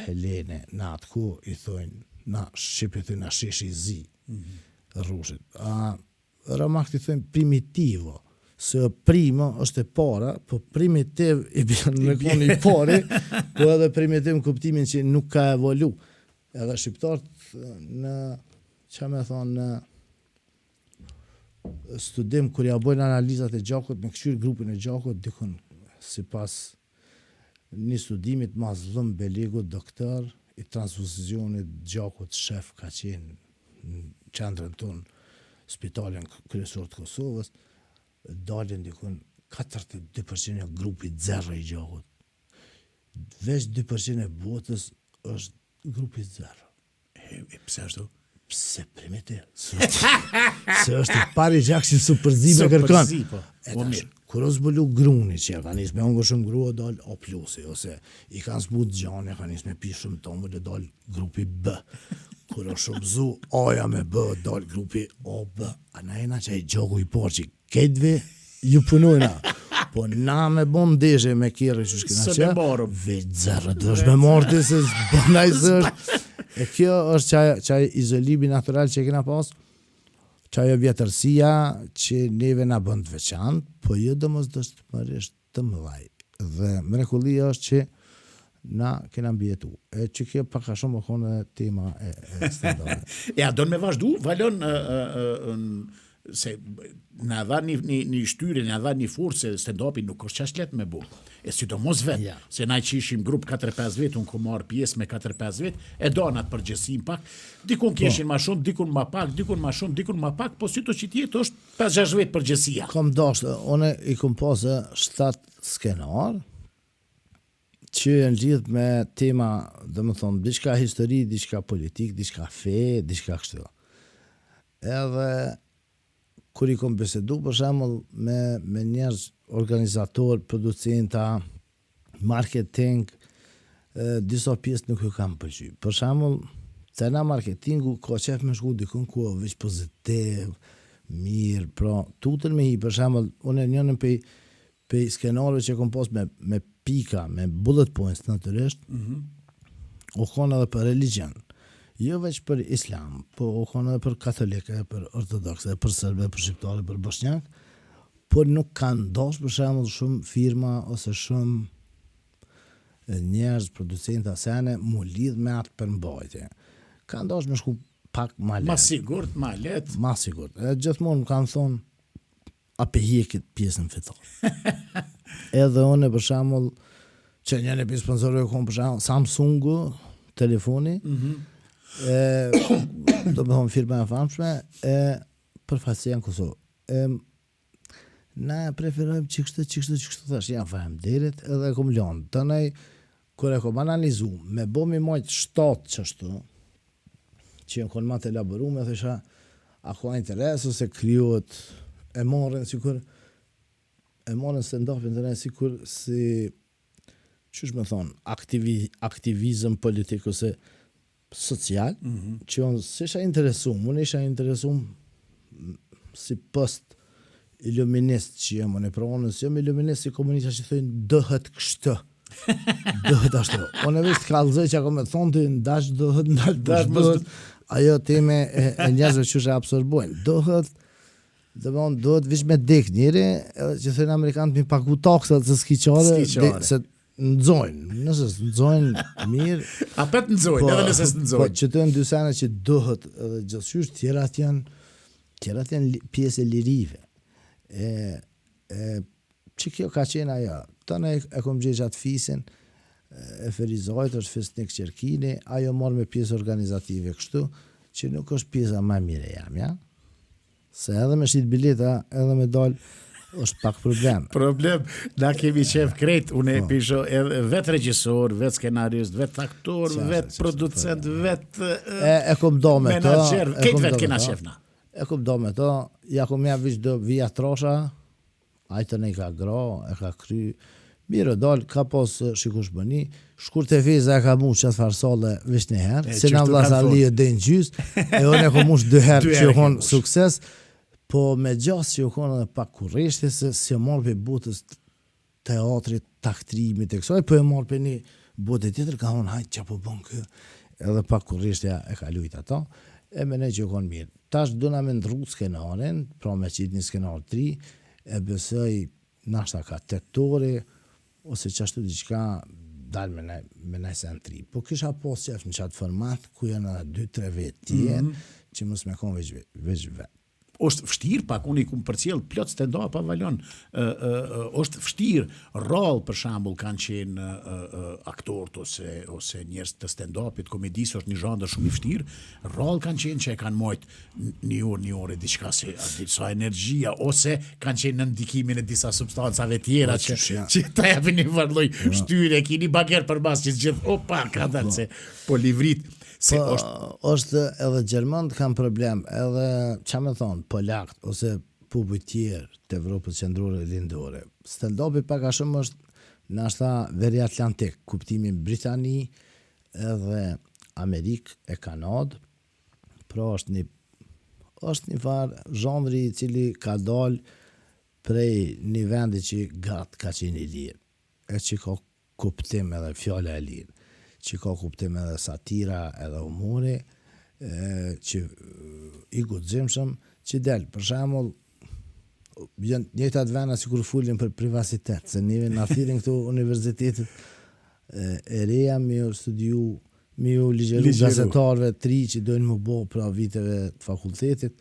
Helene, në atë ku i thojnë, na shqipit na sheshi zi, rrushit. Romak të thënë primitivo, se primo është e para, po primitiv i bjën me koni i pari, po edhe primitiv në kuptimin që nuk ka evolu. Edhe shqiptarët në, që me thonë, në studim, kur ja bojnë analizat e gjakut, me këshyr grupin e gjakut, dikun, si pas një studimit ma zlëm Beligu, doktor, i transfuzionit gjakut shef ka qenë në qendrën tonë, spitalin kryesor të Kosovës, dalin dikun 42% grupit zero i gjakut. Veç 2% e botës është grupit zero. Pse ashtu? Pse primitiv. Se është i pari gjak që su përzime kërkan. Kur o zbulu gruni që ka njës me ongo shumë grua dal O plusi, ose i kanë zbut gjani, ka njës me pi shumë tomë dhe dal grupi B. Kur o shumë zu Aja me B, dal grupi O, B. A na jena që i gjoku i por që ketve ju punojna. Po na me bon deshe me kjerë që shkina që, veç zërë, dhe është me morti se bënaj zërë. E kjo është qaj izolimi natural që kena pas, qajo vjetërsia që neve na bënd veçant, po jo dëmës dështë mërisht të mëdhaj. Dhe mrekullia është që na kena mbjetu. E që kjo paka shumë më kone tema e standarde. Ja, do në me vazhdu, valon se na dha një shtyre, na dha një furë se stand-upi nuk është qaq lehtë me bu. E sidomos vetë, se na që ishim grup 4-5 vjet, unë ku marr pjesë me 4-5 vjet, e don atë përgjegjësim pak. Dikun keshin më shumë, dikun më pak, dikun më shumë, dikun më pak, po si to që tjetë është 5-6 vjet përgjegjësia. Kam dashur, unë i kom pasë 7 skenar që janë lidhë me tema, domethënë, diçka histori, diçka politik, diçka fe, diçka kështu. Edhe kur i kom bisedu, për shembull, me njerëz organizator, producenta, marketing, disa pjesë nuk ju kam pëlqy. Për shembull, cena marketingu ka qef me shku dikun ku veç pozitiv, mirë, pra, tutën me hi, për shembull, unë njënën pe skenarëve që kom pas me pika, me bullet points natyrisht, u konë edhe për religion. Jo veç për islam, po u konë edhe për katolike, për ortodoxe, për serbe, për shqiptare, për bosnjak, por nuk kanë dosh për shembull shumë firma ose shumë njerëz, producenta sene, mu lidh me atë përmbajtje. Kanë dosh me shku pak ma lehtë. Ma sigurt, ma lehtë. Ma sigurt. E gjithmonë më kanë thonë, a pe hjekit pjesën fitore. Edhe unë për shembull, që njëri për sponsorëve kom për shembull Samsungu, telefoni, do me thonë firma e famshme, përfaqësia në Kosovë. Na preferojmë që kështë thash, ja faleminderit, edhe e kom lanë. Tënej, kur e kom analizu, me bomi majtë 7 qështu, që jënë konë ma të elaborume, thësha, a ka interes, ose kryot, e marrin stand-upin të ne sikur si, qysh me thonë, aktivizm politik ose social, që unë s'isha interesum, unë isha interesum si post iluminist që jem, unë e pronës, jem iluminist si komunista që thëjnë dëhet kështë. Dëhet ashtu. Unë e vishtë kalëzë që ako me thonë të ndash dëhet, ajo teme e njerëzve që shë absorbojnë. Dëhet vish me dek njëri, që thëjnë Amerikanë mi paku taksat se skiqare, se nëzojnë, nëse nëzojnë mirë. A pet nëzojnë, edhe nëse së nëzojnë. Po që të në dy sene që dëhet edhe gjithësysh, tjerat janë pjesë e lirive. Që kjo ka qenë ajo. Tëne e kom gjegjë atë fisin, e Ferizajt është Fisnik Qerkini, ajo marrë me pjesë organizative kështu, që nuk është pjesa ma mire jam, ja? Se edhe me shqit bileta, edhe me dalë, është pak problem. Problem, na kemi qef krejt, unë e pisho edhe vetë regjisor, vetë skenarist, vetë aktor, vetë producent, vetë menager, kejt vetë kena qefna. E kom do me to, ja kom ja vish do vija trosha, ajtën e ka gra, e ka kry, mirë dal, ka pos shikush bëni, shkur të feza e ka mu qëtë farsale vish një herë, se në vlasali e dhe në gjys, e unë e kom mush 2 herë që konë sukses, po me gjas që konë edhe pak kurreshti, se si marrë për botës teatrit, taktrimit e kësoj, po e marrë për një botë tjetër, ka thonë, hajtë që po bon kë, edhe pak kurreshtja e ka lujt ato, e me ne që konë mirë. Tash duna me ndru skenarin, pra me qitë një skenar 3, e besoj nashta ka 8 ore, ose qashtu diqka dalë me ne sen 3. Po kisha pos qef në qatë format, ku janë 2-3 vetë tjenë, që mos me konë veç vetë. është vështirë pak, unë i kumë përcjell plot stand-up avalon, është vështirë rol për shembull kanë qenë aktorët ose njerëz të stand-upit, komedisë është një zhandër shumë i vështirë, rol kanë qenë që e kanë mojt një orë diçka se sa energjia ose kanë qenë në ndikimin e disa substancave tjera që ta japin një lloj shtyre, keni bager përbas që gjithë opa ka dalë se po livrit. është edhe Gjermant kanë problem, edhe që me thonë, Polakt, ose publik tjerë të Evropës qendrore lindore. Stand-upi pak a shumë është nashta veri Atlantik, kuptimin Britani edhe Amerikë e Kanadë, pra është një farë zhandri i cili ka dalë prej një vendi që gatë ka qenë i lirë, e që ka kuptim edhe fjala e lirë, që ka kuptim edhe satira edhe humori, që i guximshëm, që del, për shembull, njëjtat vena si kur fulin për privacitet, se neve në thirin këtu universitetit e reja me u studiu, me u ligjeru gazetarve 3 që dojnë më bo pra viteve të fakultetit,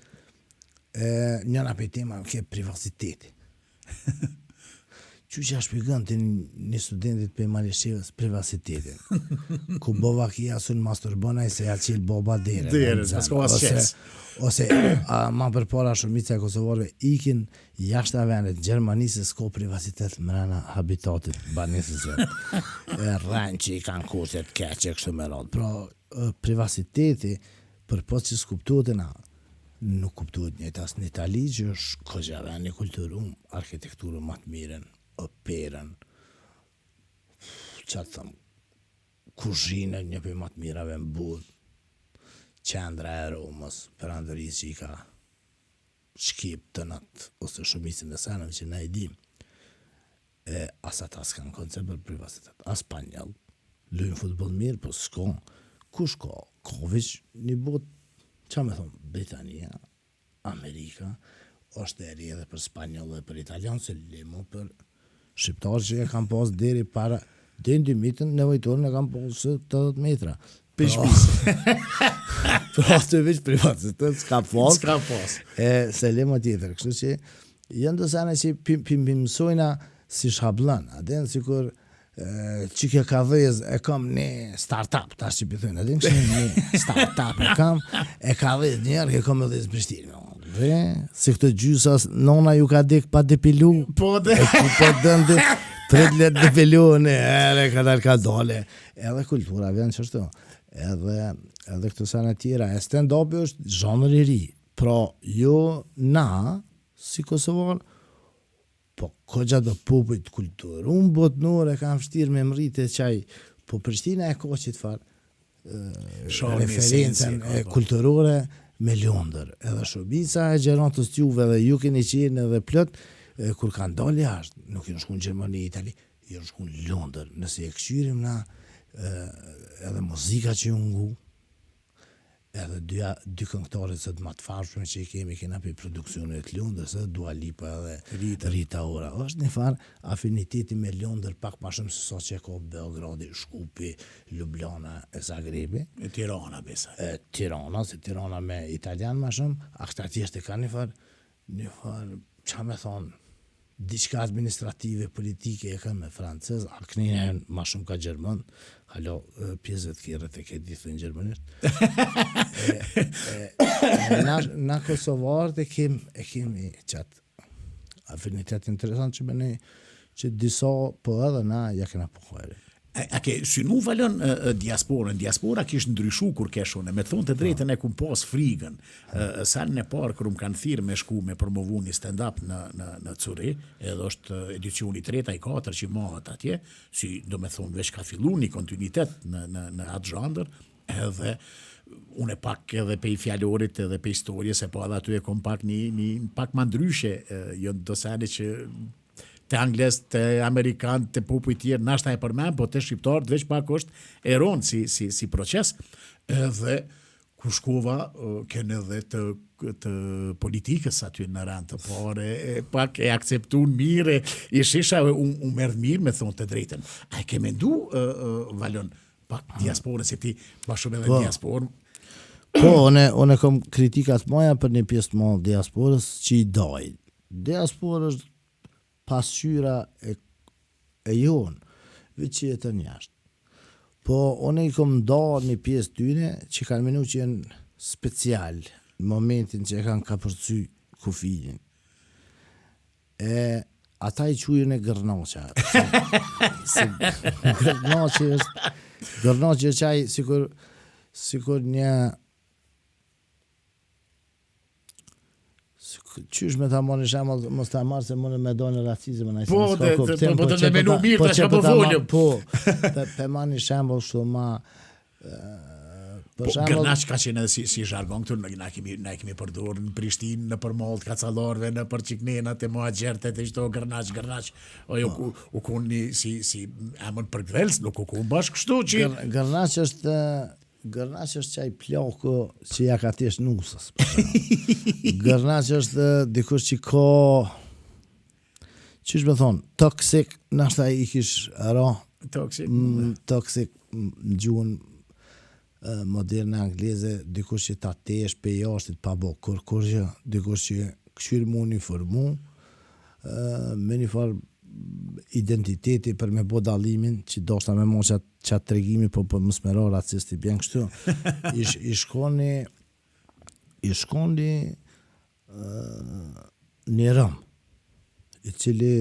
Njëna për tema ke privaciteti. Që ja shpjegon të një studentit për Malishevës privacitetin. Ku bova kia sun masturbona se ja qil boba dere. Ose ma përpara shumica e kosovarëve ikin jashtë a vendet Gjermanisë s'ko privacitet mrena habitatit banisës vetë. Rënë që i kanë kurset keqe kështu me radhë. Pra privaciteti për po që s'kuptuat nuk kuptuat njëjtë as në Itali që është këgja vendi kulturum, arkitekturën më të mirën, operën, që të thëmë, kuzhinën një për më të mirave në Budë, qendra e Romës, perandërisë që i ka shkip të natë, ose shumicin e senëve që na i dim, as ata s'kanë koncept për privacitet, as Spanjall, lujnë futbol mirë, po s'ko, kush ka? Kovic, një botë, që me thonë, Britania, Amerika, është e ri edhe për Spanjall dhe për Italian, se limo për shqiptarë që e kam pas deri para, dhe në 2000 nevojtorën e kam pas 80 metra. Pra të veç privacitet, s'ka pas. Se limo tjetër, kështu që jënë të sene që pëmësojna si shablan, adhen si kur që ke ka vëz e kam një start-up, ta që pëthojnë, adhen që një start-up e ka vëz njerë, ke kam edhe Prishtinë. Se këtë gjysas, nona ju ka dek pa depilu, po dëndi 3 let depilu, ere ka dole. Edhe kultura vjen qështu. Edhe këtë sene tjera, e stand-up është zhanër i ri. Pra, jo na, si Kosovar, po këgja do popujt kulturë. Unë botnore kam shtirë me mrite qaj, po Prishtina e ka që të farë referencen kulturore, me Londër, edhe shumica e gjeratës t'juve dhe ju keni qenë edhe plot, kur kanë dalë jashtë, nuk janë shku në Gjermani, Itali, janë shku në Londër, nëse e këshyrim na edhe muzika që ju ngu, edhe dy këngëtarët së të matë fashme që i kena për produksionet Londër, se Dua Lipa edhe Rita Ora. Është një farë afiniteti me Londër pak ma shumë se sa që ka Beogradi, Shkupi, Ljubljana e Zagrebi. E Tirana, besa. Tirana, se Tirana me italian ma shumë, a këta tjeshtë ka një farë, që me thonë, diçka administrative, politike e ka me francez, a kënine ma shumë ka Gjermën, halo pjesëve të kjerët e ke ditë në Gjermënisht. Na Kosovarët e kemi qatë afinitet interesant që me ne, që disa po edhe na ja kena pohojre. A ke synu valën diasporën? Diaspora kishtë ndryshu kur keshone, me thonë të drejtën e kum pas frigën. Salën e parë kër kam thirë me shku me promovu një stand-up në Curi, edhe është edicioni 3 i 4 që mahet atje, si do me thonë veç ka fillu një kontinuitet në atë zhandër, edhe unë pak edhe pe i fjallorit edhe pe historie, se po edhe aty e kom pak një pak ma ndryshe, jënë dosane që të angles, të amerikan, të popuj tjerë, nashta e përmen, po të shqiptarët veç pak është eron si proces. Edhe ku shkova, kënë edhe të politikës aty në rand të pare, pak e akceptun mire, i shisha unë merdh mirë me thonë të drejten. A e ke mendu, Valon, pak diasporën, se ti ma shumë edhe diasporën? Po, one kom kritikat moja për një pjesë më diasporës që i dojnë. Diasporë është pasqyra e jonë, veç që jetë njashtë. Po, one i kom da një pjesë tyne që kanë menu që jenë special në momentin që e kanë ka përcy kufijin. Ata i qujën e gërnaqa. Gërnaqa është qaj sikur një qysh me ta moni shemull, mos ta marrë se mune me dojnë rasizmë. Po, të me menu mirë, të që po voljëm. Po, pe mani shemull shumë ma... Gërnaq ka qenë edhe si jargon këtu, na kemi përdor në Prishtinë, në përmallët kacalarve, në për qiknenat e muhaxhertet e çdo gërnaq. U koni si emër për gdhelës, nuk u kun bashkë kështu që... Gërnaq është qaj plako që ja ka tesh nusës. Gërnaq është dikush që ka, qysh me thonë, toksik, nashta i kish ra, toksik në gjuhën moderne angleze, dikush që ta tesh pe jashtit pa bo kur gjë, dikush që këshyr mu uniformu, me një farë identiteti për me bo dallimin, që do shta me mo qatë tregimi, po për më smero racisti, bjen kështu, i shkoni një rëm, i cili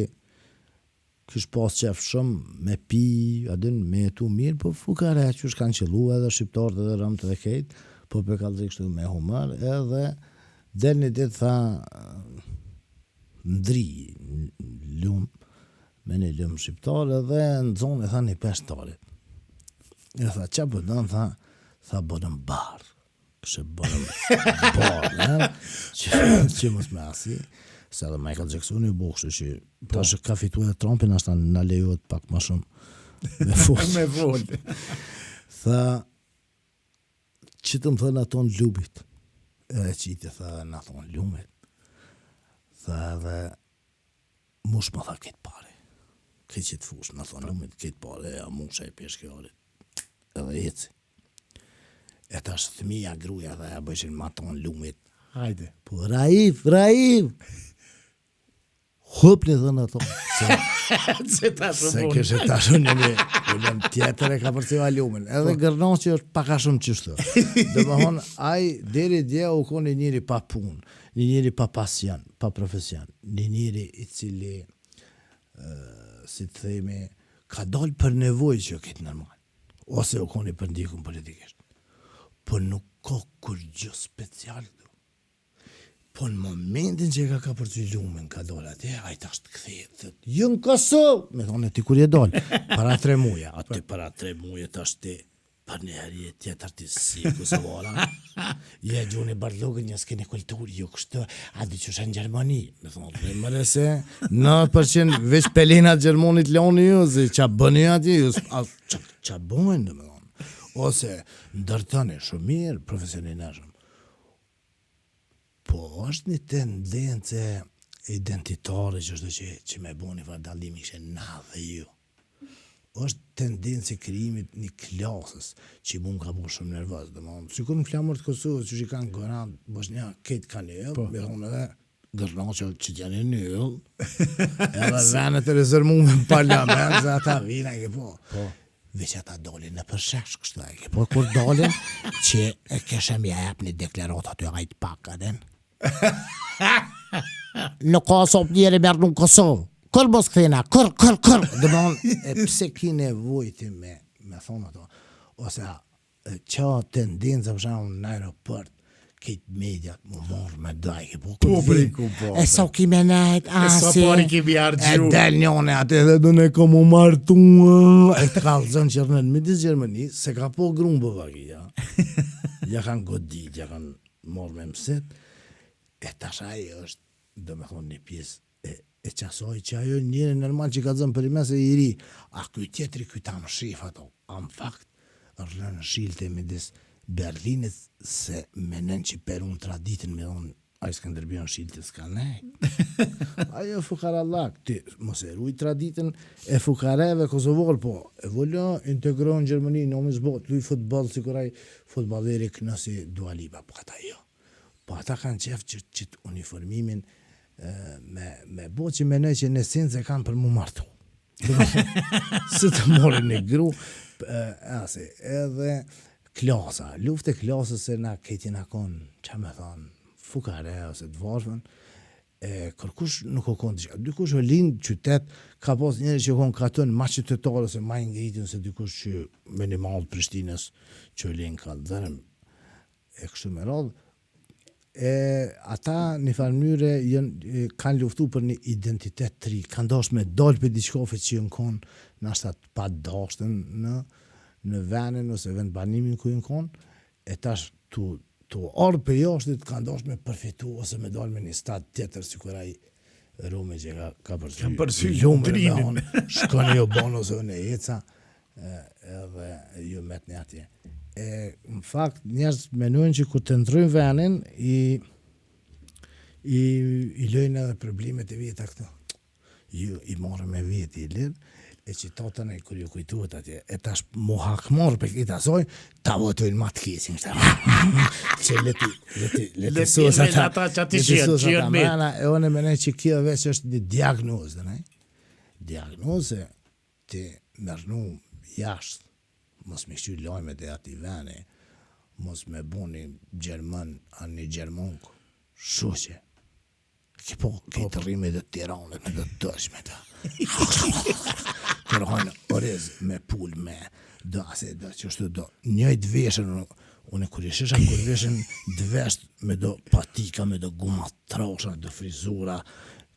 kish pas qef shumë me pi, me jetu mirë, po fukare që kanë qëllu edhe shqiptarët edhe rëmët edhe kejt, po për kalëzë kështu me humër, edhe del një ditë tha ndri lumë, me një lumë shqiptar edhe në zonë e tha një peshtarit. E tha, që përdojnë, tha bërëm barë. Kështë bërëm barë, që mos me asi. Se edhe Michael Jackson i bukshë që tash ka fitu e Trumpin, ashta në lejohet pak ma shumë me fol. Me fol. Tha, që të më thënë ato në lubit, edhe qiti tha në ato në lumit, tha edhe mush më tha këtë pare, këtë që të fush në ato në lumit, këtë pare, a musha e peshkjarit, edhe eci. E tash thëmija gruja dhe e bëshin më ato në lumit. Hajde. Po, Raif! Hëpni dhe në to. Se ta shumë Se kështë ta shumë një tjetër e ka përceva lumen. Edhe gërnon që është paka shumë qështu. Dhe më thonë, aj deri dje u ko një njëri pa pun, një njëri pa pasion, pa profesion, një njëri i cili, si të themi, ka dollë për nevoj që këtë normal. Ose u ko një për ndikun politikisht. Po nuk ka kur gjë special. Po në momentin që ka përcy lumen, ka dollë atje, a i tash të këthejt, jo në Kosovë, me thonë ti kur je dollë, para 3 muja, aty para 3 muja tash ti, për një herje tjetër ti si Kosovara, je gjuni bardhugën, një s'keni kulturë, jo kështë, a di që shenë Gjermani, me thonë, dhe mëre se, 9% veç pelinat Gjermonit loni ju, zi, qa bëni ati, qa bëhen, dhe me thonë, ose ndërtëni shumë mirë, profesioninashëm. Po, është një tendence identitare që është që me bo një farë dalimi që na dhe ju. është tendencë e krijimit një klasës që mu më ka bu shumë nervöz. Sikur në flamur të Kosovës që i kanë Goran, Bosnia, këtë kanë një ëllë, me thonë edhe gërnoqë që t'janë një ëllë, edhe venet e rezervume në parlament, dhe ata vina e ke po. Veç ata dolin në përshesh, kështu e ke po, kur dolin, që e keshem jep një deklarat aty ajt pak aden. Në Kosovë njeri merë në Kosovë. Kër mos këthina, kër. Dëmon, e pse ki nevojti me thonë ato, ose qa tendenza për shumë në aeroport, këtë mediat më morë me dajke, po Publiku, po. E so kime nejt, sa pari kemi e argju. del njone atë edhe dhe ne ka mu martu, e të kalëzën qërnën, midis Gjermani, se ka po grunë bëvaki, ja kanë godit, ja kanë morë me mësit, e tashaj është, dhe me thonë një pjesë, e qasoj që ajo njëri normal që ka zëmë për i mes e i ri, a kuj tjetëri kuj ta më shif ato, a më fakt, rënë në shilte midis Berlinit se menen që per unë traditin me unë, a i Skënderbeu në shilte s'ka nej. Ajo fukarallak, ti mos e ruj traditin e fukareve Kosovor, po, e vollo integron Gjermani, në omis bot, luj futbol, si kuraj futbaleri kënësi Dua Lipa, po ata jo. Po ata kanë qef që uniformimin me bo që menoj që në sinë se kanë për mu martu. Së të mori një gru, edhe klasa, luft e klasës se na këti na konë, që me thonë, fukare ose të varfën, kërkush nuk o konë të shka. Dikush o linë qytet, ka pas njëri që o konë katën ma qytetarë ose ma ingritin se dikush që me një malë Prishtinës që o linë ka dërëm e kështu me radhë. Ata një farë mënyre kanë luftu për një identitet të ri, kanë dash me dalë për diçkafe që jënë konë në ashtat pa dashtën në venin ose vend banimin ku jënë konë, e tash të arë për jashtit kanë dash me përfitu ose me dalë me një stat tjetër si kur ai Rome që ka përsy drinin. Shkoni jo bono ose në eca edhe ju met një atje. Në fakt, njerëz menojnë që kur të ndrojnë venin, i lojnë edhe problemet e vjeta këto. I morë me vjetë i lirë, e citatën e kur ju kujtuhet atje, e tash mu hakmor për këtë asoj, ta votojnë ma të kesin, që leti sos ata, mana, e one mene që kjo veç është një diagnozë, ne? Diagnoze të mërnu jashtë, mos me shqy lojme dhe ati vene, mos me buni Gjerman, anë një Gjermonko, shuqe. Këtë rrime dhe Tiranët me dhe dëshme ta. Kërhojnë orez me pull me do ase do që është do njëjt veshën unë kur ishisha kur veshën dvesht me do patika me do guma trosha do frizura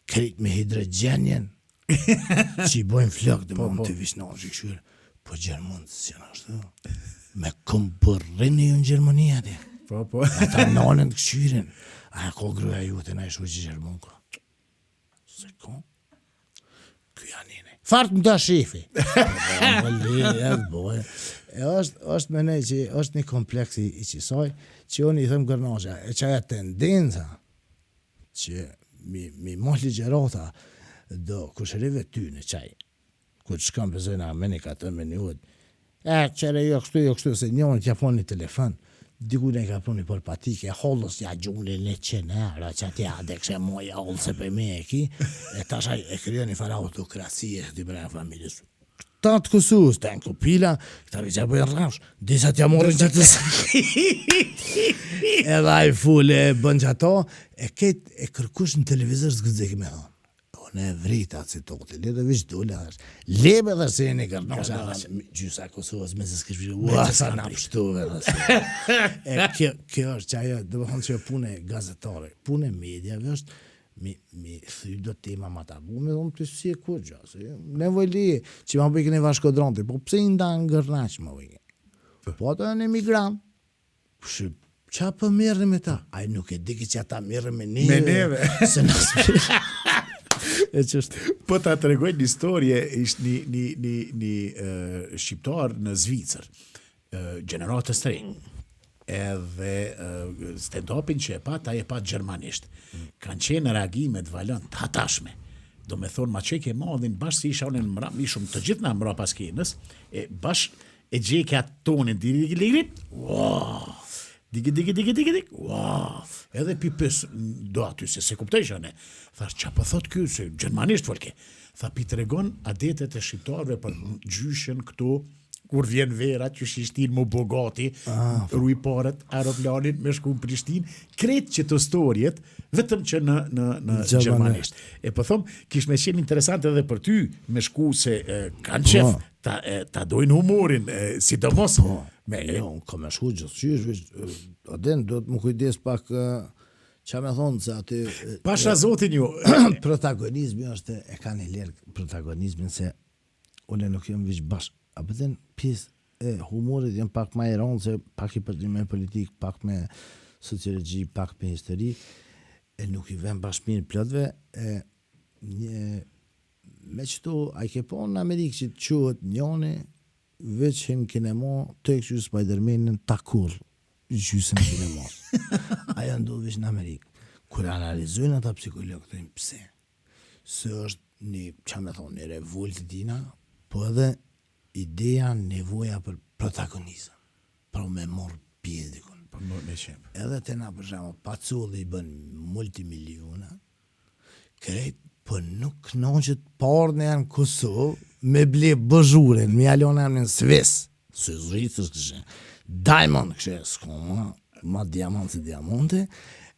krit me hidrogenjen që i bojnë flok dhe mund të vishnarë që këshyre po Gjermën si në është me këmpërrin e ju në Gjermënia di ata nanën të këshyren a ko gruja ju të na ishu që Gjermën ko se ko Fart më da shefi. është me ne që është një kompleks i qisaj, që unë i thëmë gërnasha, e që aja tendenza që mi mos ligjerata do kushërive ty në qaj, ku të shkam pëzojnë Amerika të me një ud, qëre jo kështu, se njën t'ja pon një telefon, diku ne ka puni për patike, hollës ja gjungli në qenera, që ati ade kështë moja hollë se për me e ki, e tashaj e kryo një fara autokrasi e këti brejnë familjës. Ta të kësus, ta në kupila, këta vëgja bëjnë rrash, disa t'ja morën që të edhe a i full e bën që ato, e ketë e kërkush në televizor s'gëzek me thonë. Ne vrita si toti, le dhe vishë dole, lebe dhe se një kërnosha, gjysa Kosovës me se s'këshpishë, sa në pështuve dhe se. E kjo është që ajo, dhe bëhën që pune gazetare, pune mediave është, mi thy do tema ma tabu, me dhëmë të si e kur gjasë, nevoj lije, që ma bëjke një vashkodronti, po pse i nda në gërnaq ma bëjke? Po ato e në emigram, qa për mirë me ta? Aj nuk e diki që ata mirë me neve. Me neve. Se nësë Po ta të regoj një historie, ishtë një shqiptar në Zvicër, gjeneratës të rinj, edhe stand-upin që e pa, ta e pa gjermanisht. Kanë qenë reagimet valën të hatashme. Do me thonë, ma qeke madhin, bashkë si isha unë në mram, ishëm të gjithë në mra pas kenës, bashkë e gjeke atë tonin, diri-diri-diri, wow! Digi, wow, edhe pipës do aty, se kuptojshë ne. Thash, qa për thot kjo, se gjermanisht folke. Tha, pi të regon adetet e shqiptarve për gjyshen këto, kur vjen vera, që shishtin më bogati, rujparët, aeroplanin, me shku në Prishtin, kretë që të storjet, vetëm që në gjermanisht. E për thom, kish me qenë interesant edhe për ty, me shku se kanë qef, ta dojnë humorin, sidomos. Jo, ka me shku gjithë adin, do të më kujdes pak qa me thonë se aty pasha zotin ju protagonizmi është e ka një lirë protagonizmin se une nuk jam vishë bashkë a pëtën pjesë e humorit jam pak ma i ronë se pak i përdi me politik pak me sociologi pak me histori e nuk i vem bashkë mirë plotve me qëtu a i ke po në Amerikë që të quët njone veç hem kinema të e këshu Spider-Manin takur gjysën kinema. Aja ndodhë veç në Amerikë. Kër analizojnë ata psikologë, të pse? Se është një, që me thonë, një revolt të tina, po edhe ideja nevoja për protagonizëm. Për me morë pjesë dikon. Për morë me qemë. Edhe të na përshamë, paculli i bën multimiliona, krejt për nuk knoqët parë në janë Kosovë, me ble bëzhurin, me jalon e në Svis, së zritës kështë, diamond kështë, s'koma, ma diamant se diamante,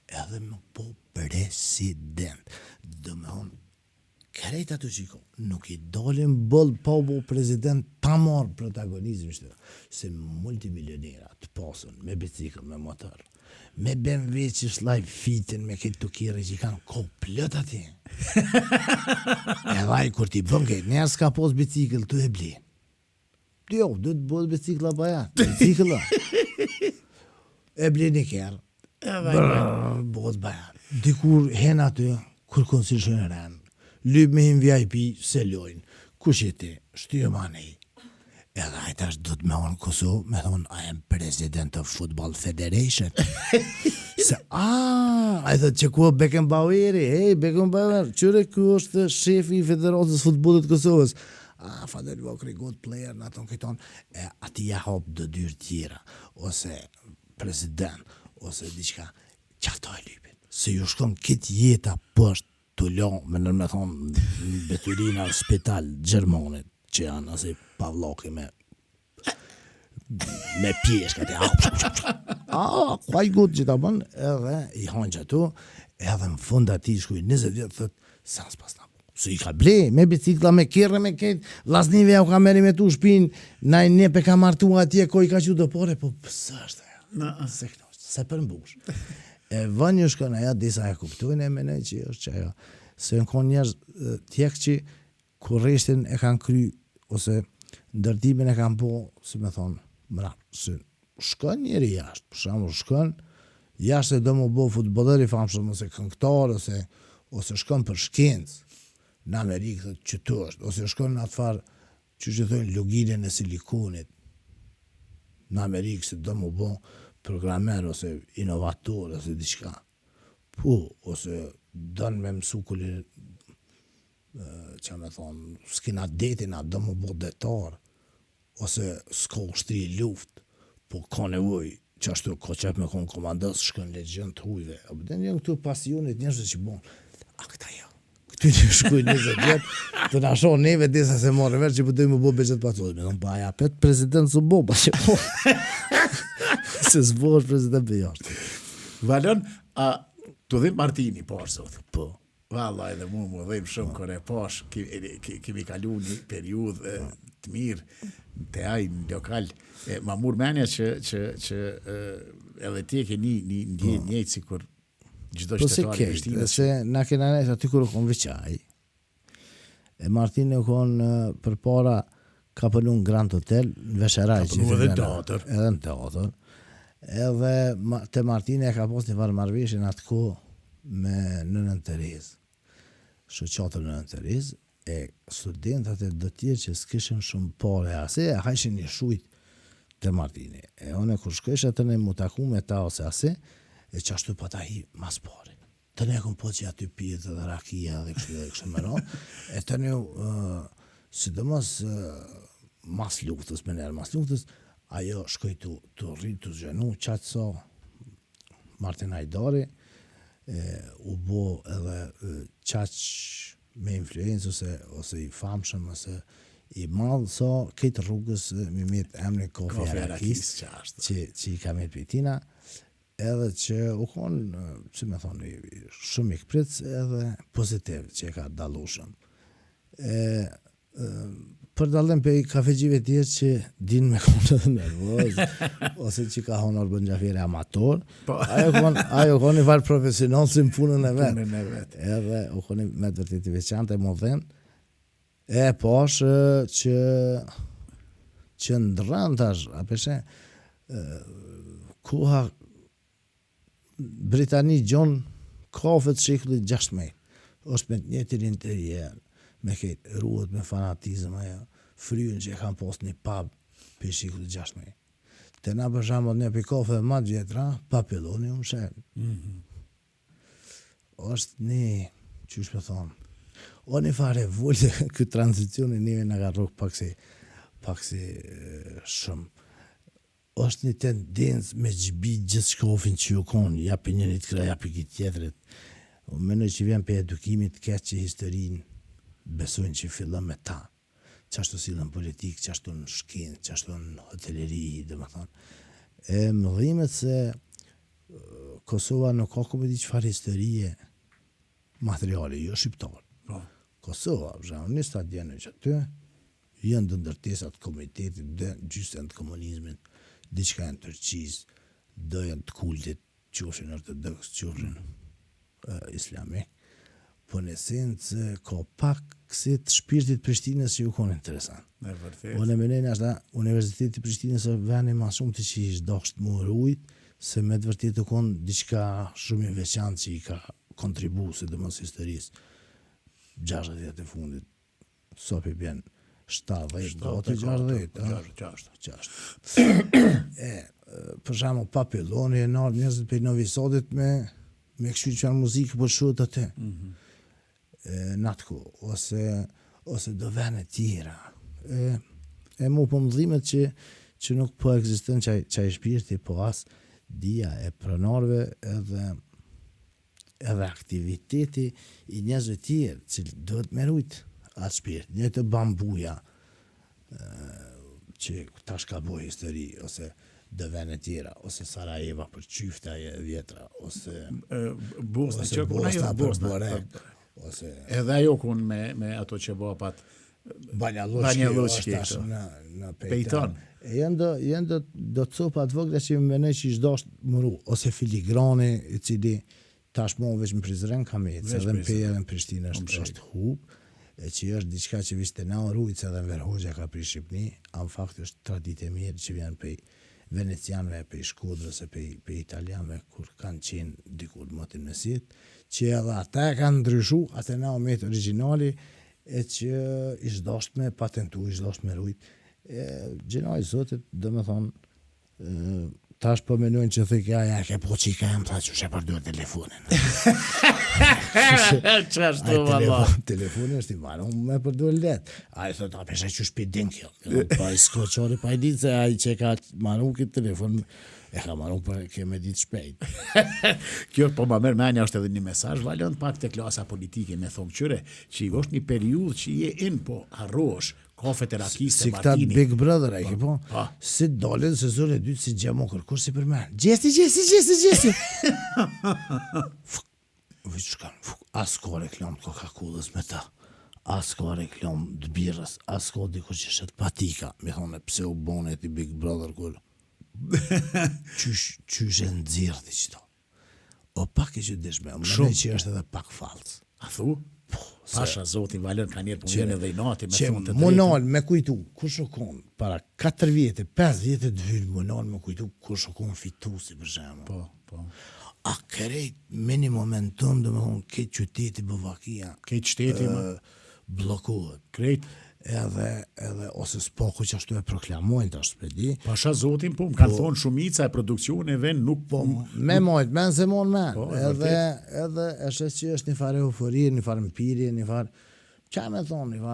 edhe më po president. Dhe me thonë, krejt ato qiko, nuk i dolin bëllë po bo president ta marë protagonizm, se multimilionera të pasën, me bicikl, me motor, me BMW që shlaj fitin me këtë tukire që i kanë komplet ati. E vaj, kur ti bën këtë, njerë s'ka pos bicikl të e bli. Jo, du të bëllë bicikla baja, bicikla. E bli një kjerë, bëllë baja. Dikur hen aty, kur konsilshën e rënë, lyp me him VIP, se lojnë, kush e ti, shtyë manej. Edhe ajta është dhëtë me onë Kosovë, me thonë, I am president of Football Federation. Se, a i thëtë që ku Beckenbaueri, Beckenbauer, qëre ku është shefi i Federatës Futbolit Kosovës. Fadel Vokri, good player, në aton këton, ati ja hop dë dyrë tjera, ose president, ose diqka, qaftoj lypin. Se ju shkon këtë jeta pështë të lo, me thonë, betyrina spital Gjermonit, që janë ase pavloki me pjeshkat e kuaj gut që ta bën, edhe i hanë që atu, edhe në fund ati shkuj 20 vjetë, thët, sans pas na. Se i ka ble, me bicikla, me kjerë, me ketë, vlasnive ja u ka meri me tu shpin, na i nepe ka martu atje, ko i ka që dëpore, po pësë është aja, se përmbush. E vën ju shkën aja, disa e kuptojnë e menej që është që aja, se në konë njerëz tjekë që kurreshtin e kanë kry, ose ndërtimin e kanë po, si me thonë, se shkën njeri jashtë, për shembull shkën, jashtë e do mu bo futboller i famshëm, ose këngëtar, ose shkën për shkencë, në Amerikë që të është, ose shkon në atë farë që thënë luginën e silikonit në Amerikë se do mu bo programer ose inovator ose diçka. Po, ose dënë me mësu që me thonë, s'kina detin a do mu bo detar, ose s'ko ushtri luft, po ka nevoj që ashtu ko qep me konë komandës shkën legjën të hujve. A bëden janë këtu pasionit njështë që bon, a këta jo. Këty një shkuj 20 vjetë, të na shonë neve disa se morë verë që përdoj më bo beqet patrojnë. Me thonë, pa ja pet president së bo, pa që po. Se s'bo është president për jashtë. Valon, të dhim Martini, posh, zotë. Po. Valla, edhe mu më dhim shumë kore posh, kemi kalu një periudhë të mirë të ajë në lokal. Ma mur menja që edhe ti e ke një njëjtë si kur gjithdo qytetari Prishtinës. Se na kena nejtë aty kur u konë veqaj. E Martini u konë për para ka pënu në Grand Hotel, në Vesheraj. Ka pënu edhe në teatr. Edhe në teatr. Edhe të Martini e ka pos një farë marveshin atë ko me nënën Terez. Shoqatër nënën Terez, e studentat e do tjerë që s'kishin shumë pare ase, e hajshin një shujt të Martini. E one kur shkësh atë ne mu taku me ta ose ase, e që ashtu pa ta hi mas pare. Të ne kom po që aty pjetë dhe rakia dhe kështë më ro, e të ne, sidomos mas luftës, me nërë mas luftës, ajo shkoj të rritë të zhenu, qatë so Martin Hajdari, u bo edhe qatë me influencë ose i famshëm, ose i madhë, so këtë rrugës mi mitë emri Kofi Arakis, që i ka mitë pëjtina, edhe që u konë, që me thonë, shumë i këpric, edhe pozitiv që e ka dalushëm. Për dalëm për i kafegjive tjerë që din me konë edhe nervoz, ose që ka honor bën gjafire amator, ajo konë i farë profesional si më punën e vetë. Edhe u konë me të vërtit i veçante, më dhenë, e posh që ndërën tash, apeshe, kuha Britani gjon kafet shikullit 16. është me një të interier, me këtë ruët me fanatizm, fryën që e kam post një pub për shikullit 16. Të na për shamot një për kafe ma vjetra, papilloni unë shenë. është një, që është me thonë, o një fare vullë, këtë transicioni njëve në ka rrugë pak si shumë. është një tendencë me gjbi gjithë shkofin që ju konë, japi njërit këra, japi këtë tjetërit. Menoj që vjen për edukimit keq që historinë besojnë që fillon me ta. Qashtu silën politikë, qashtu në shkenë, qashtu në hoteleri, dhe më thonë. E më dhimet se Kosova nuk ka ku me di qëfar historie materiali, jo shqiptarë. Kosova, një stadionë që aty, jënë dë ndërtesat komitetit, dë gjysën të komunizmin, diçka janë Turqis, dojën të kultit, qofshin ortodoks, qofshin islamik, po në esencë ka pak si të shpirtit Prishtinës që ju konë interesant. Po në menejnë ashta, Universiteti Prishtinës është veni ma shumë të që ishtë doksht më rujt, se me të vërtit të konë diçka shumë i veçantë që i ka kontribu, se dhe mos historisë, 60 vjetë e fundit, sopi bjen 70, gati 60. Për shamu papilloni e nërë njëzit për Novi Sadit me kështu që janë muzikë për shumë të te. Në atë ku, ose do vene tjera, e mu pëmdhimet që nuk po ekziston qaj shpirti, po as dia e pronarve edhe aktiviteti i njerëzve tjerë, që duhet me rujt atë shpirt, një të bambuja, që tash ka bo histori, ose dë vene tjera, ose Sarajeva për qyfta e vjetra, ose Bosna, që Bosna për Borek, ose edhe ajo kun me ato që bo pat Banja Luçki është tash në Pejton. Janë do copa të vogla që më menoj që ishdosh mëru, ose filigrani i cili tash mo veç në Prizren ka mecë, edhe në Peja dhe në Prishtinë është hub, e që është diçka që vishte na rujtës edhe në Verhoxha ka pri Shqipni, në fakt është traditë e mirë që vjen pej venecianëve, pej Shkodrës e pej italianëve kur kanë qenë dikur motin mesit, që edhe ata kanë ndryshu, atë na omet originali, e që ishdosh me patentu, ishdosh me rujt. Gjenaj zotit, dhe me thonë, tash po menojnë që thë ja ke po që i ka jam, tha që shë përdur telefonin. Që ashtu, valla. Telefonin është i marë, unë me përdur let. A i thot, a pesha që shpi din kjo. Pa i s'ko qori, pa i ditë se a i që ka marru këtë telefon, e ka marru për ke me ditë shpejt. Kjo po ma merë menja është edhe një mesazh valën pak të klasa politike me thonë qyre, që i është një periudhë që je in po arrosh kafet e rakisë si e Martini. Big Brother, e ke po? Si dolin sezon e dytë si gjemo kërkur si për men. Gjesi! As ka reklam të Coca-Colës me ta. As ka reklam të birës. As ka dikur që shet patika. Me thonë, pse u bonet i Big Brother kur qysh e nëzirë të qëto. O pak e që dishme, më në që është edhe pak falc. A thu? Pasha zotin Valen ka njerë për edhe i nati me thonë të drejtë. Monal me kujtu, kur shokon, para 4 vjetë, 5 vjetë të vyllë, monal me kujtu, kur shokon fitu si për shemë. Po. A kërejt, meni momentum, dhe me thonë, këtë qyteti Bëvakia, këtë shteti blokohet. Krejt. Edhe ose s'poku që ashtu e proklamojnë të ashtu përdi. Pasha zotin, po, më kanë thonë shumica e produksioneve nuk po... Me mojtë, men se mon men. Edhe e shes që është një farë euforie, një farë mpirje, një farë... Qa me thonë,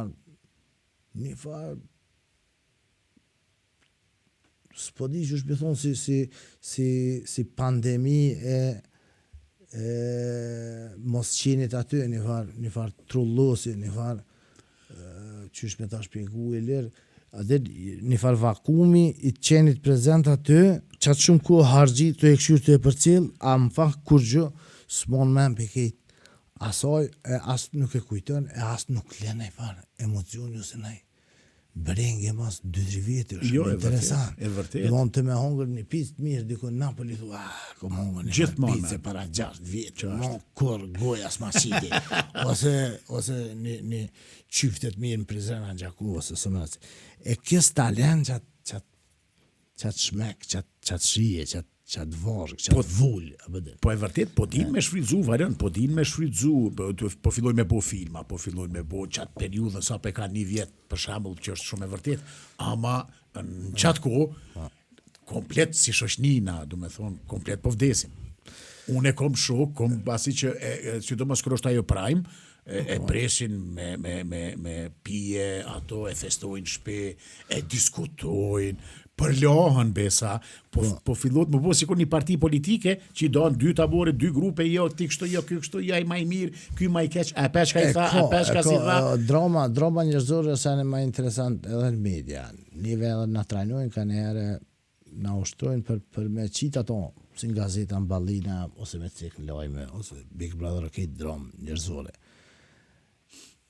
një farë... S'po di që është thonë si pandemi e mos qenit aty, një farë trullosi, një farë qysh me ta shpjegu e lirë, adhe një farë vakumi i qenit prezent aty, qatë shumë ku hargji të e këshyrë të e për cilë, a më fakt kur gjë, s'mon men për kejt asaj, e asë nuk e kujtën, e asë nuk lene i farë emocioni ose nej. Brengje mas 2-3 vjetë, është interesant. E vërtet. Dhe të me hongër një pizë të mirë, dikon Napoli, thua, kom hongër një pizë para 6 vjetë, kur goja s'ma qiti, ose një qyftet mirë në Prizren, Gjaku, ose së mësë. E kës talent qatë shmek, qatë shije, qatë varë, qatë vullë. Po e vërtet, po din me shfridzu, varën, po din me shfridzu, po filloj me bo filma, po filloj me bo qatë periudën, sa pe ka një vjetë, për shambull, që është shumë e vërtet, ama në qatë ko, komplet si shoqnina, du me thonë, komplet po vdesim. Unë e kom shok, kom basi që, që do mos kërështë ajo prime, e presin me pije, ato e festojnë shpe, e diskutojnë, përlohën besa, po fillot më bo sikur një parti politike që i donë 2 tabore, 2 grupe, jo, ti kështu, jo, ky kështu, ja i maj mirë, ky maj keq, a peshka i tha, a peshka si tha. Drama njërzore është e ma interesant edhe në media. Nive edhe në trajnojnë, ka njëherë në ushtrojnë për me qitë ato, si në gazeta, në balina, ose me cek në lojme, ose Big Brother, këtë dramë njërzore.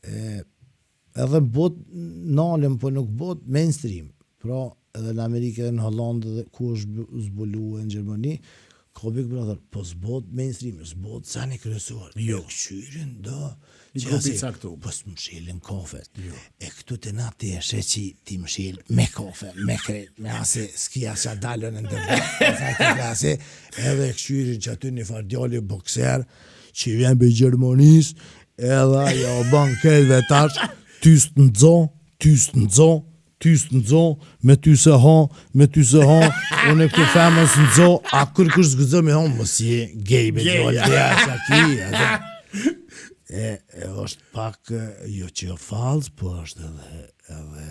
Edhe bot nalëm, po nuk bot mainstream, pra edhe në Amerikë edhe në Hollandë dhe ku është zbulu në Gjermani, ka Big Brother, po s'bot mainstream, s'bot sa një kryesor. Jo. Këqyrin do, një grupi caktu. Po s'mëshilin kafet. E këtu të na të eshe që ti mëshil me kafe, me kret, me ase s'kia që dalën në ndërbe, edhe këqyrin që aty një fardjali bokser, që vjen për Gjermanis, edhe ja o ban këtë vetash, tyst në dzo, me ty se ha, unë e këtë femës në dzo, a kërë s'gëzë me ha, mos je gejbe gjallë dhe që aki, e është pak, jo që jo falës, po është edhe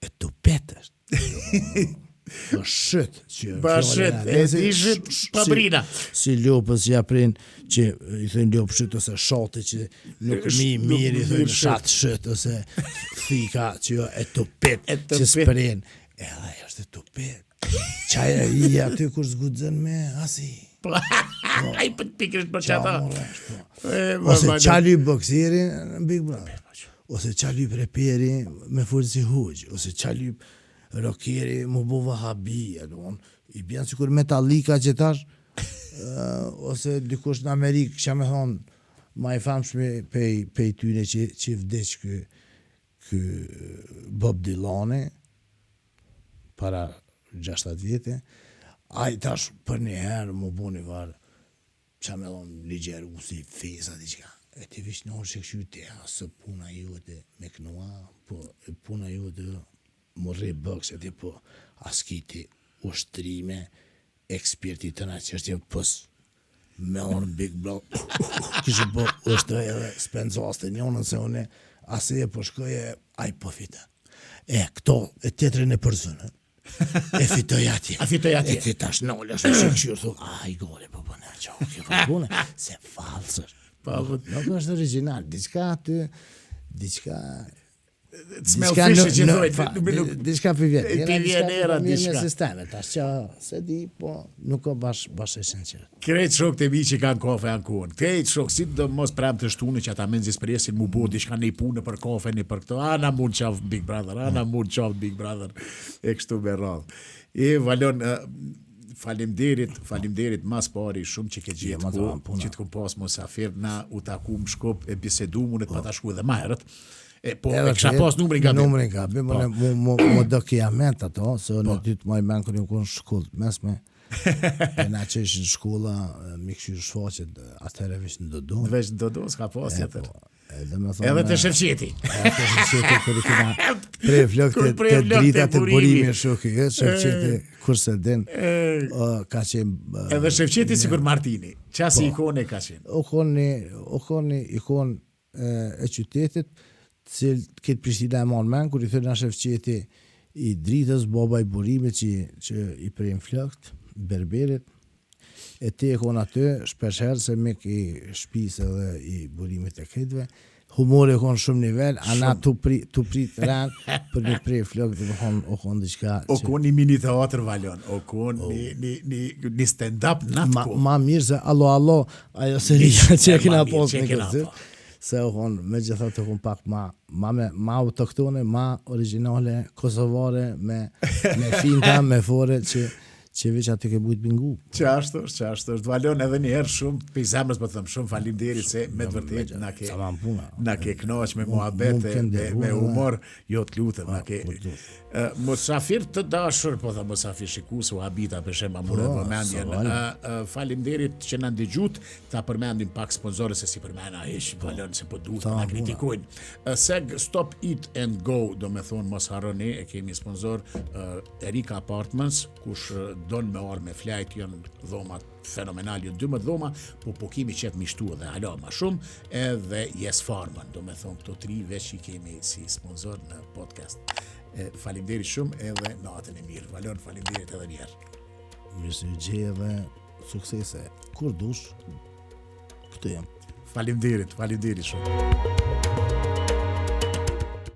e tupet është. Bashët, e dishit pabrina. Si lopës ja prin që i thënë lopë shët ose shate që nuk mirë i thënë shatë shët ose thika që jo e tupet që s'prin. Edhe është e tupet. Qaja i aty kur zgudzën me asi. Ai për pikërisht për çata. Ose qali boksirin në Big Brother. Ose qali preperi me forë si huq. Ose qali rockeri mu bu vahabi, i bjen sikur Metallica që tash, ose dikush në Amerikë, që me thonë, ma i famshme pej tyne që vdeq kë Bob Dylan, para 6 vjetë, a i tash për një herë mu bu një varë, që me thonë ligjeru si fesa diqka. E ti vish në orë që këshu të së puna jote me kënua, po puna jote morri bëkse ti po askiti ushtrime eksperti të na që është pës me onë Big Brother kishë po ushtre edhe spenzoste njënën se une ase e po shkoje a i po fita këto e tjetërin e përzënë e fitoj atje e ti tash nëllë është që këshyrë thu a i gole po bëne që kjo po bëne se falsër nuk është original diçka aty diçka smell fishy që thojnë. Diçka për vjetë. Pivjenera, diçka. Mirë me sisteme, tash që se di, po nuk ka bash e sinqer. Krejt shok të mi që kanë kafe ankon. Krejt shok, si do mos prem të shtunë që ata menzis presin mu bo diçka në i punë për kafe, në për këto. Na mund qaf Big Brother, e kështu me radhë. E valon, falimderit mas pari shumë që ke gjithë ku, që të kom pas mosafir, na u taku më shkop e bisedu mundet pa ta shku edhe maherët. Po, e kësha pas numrin gabim. Më do kiamet ato, se në dytë maj men kër një konë shkullë mesme, e na që ishë në shkulla, mi këshu shfaqet, atëherë vesh në dodo. Vesh në dodo, s'ka pas jetër. Edhe të shefqeti. Edhe të shefqeti, kër i kina prej flokët të drita të burimi shukë, shefqeti kurse din, ka qenë... Edhe shefqeti si kur Martini, qasi ikone ka qenë. Okoni ikon e qytetit, cilë këtë Prishtina e manë men, kur i thërë në shefqeti i dritës, baba i burimit që i prejnë flëkt, berberit, e te e konë aty, shpesherë se me i shpisë dhe i burimit e këtëve, humor e konë shumë nivel, ana tu prit rënë për një prej flëkt, dhe o konë diqka... O konë një mini teatr valon, o konë një stand-up natë konë. Ma mirë se allo, ajo serija që e kina posë në këtë se me gjithat të kun pak ma autoktone, ma originale, kosovare, me finta, me fore, që veç aty ke bujt bingu. Që ashtë është, valon edhe njerë shumë, për i zemrës për thëmë shumë, falimderit se me të vërtet na ke knoq me muhabet, me humor, jo të lutëm, na ke... Mosafir të dashur, po dhe mosafir shikus u habita për shemba mure përmendjen, falimderit që në ndigjut, ta përmendin pak sponsorës e si përmena ish, valon se po duhet na kritikojnë. Seg Stop Eat and Go, do me thonë mos harroni, e kemi sponsor Erika Apartments, kush donë me orë me flajt, janë dhomat fenomenal, janë 12 dhoma, po kemi qëtë mishtu dhe hala ma shumë, edhe Yes Farman, do me thonë këto 3 veç që kemi si sponsor në podcast. Falimderit shumë edhe natën e mirë. Valon, falimderit edhe njerë. Mirë se gjej edhe suksese. Kur dush, këtu jam. Falimderit shumë.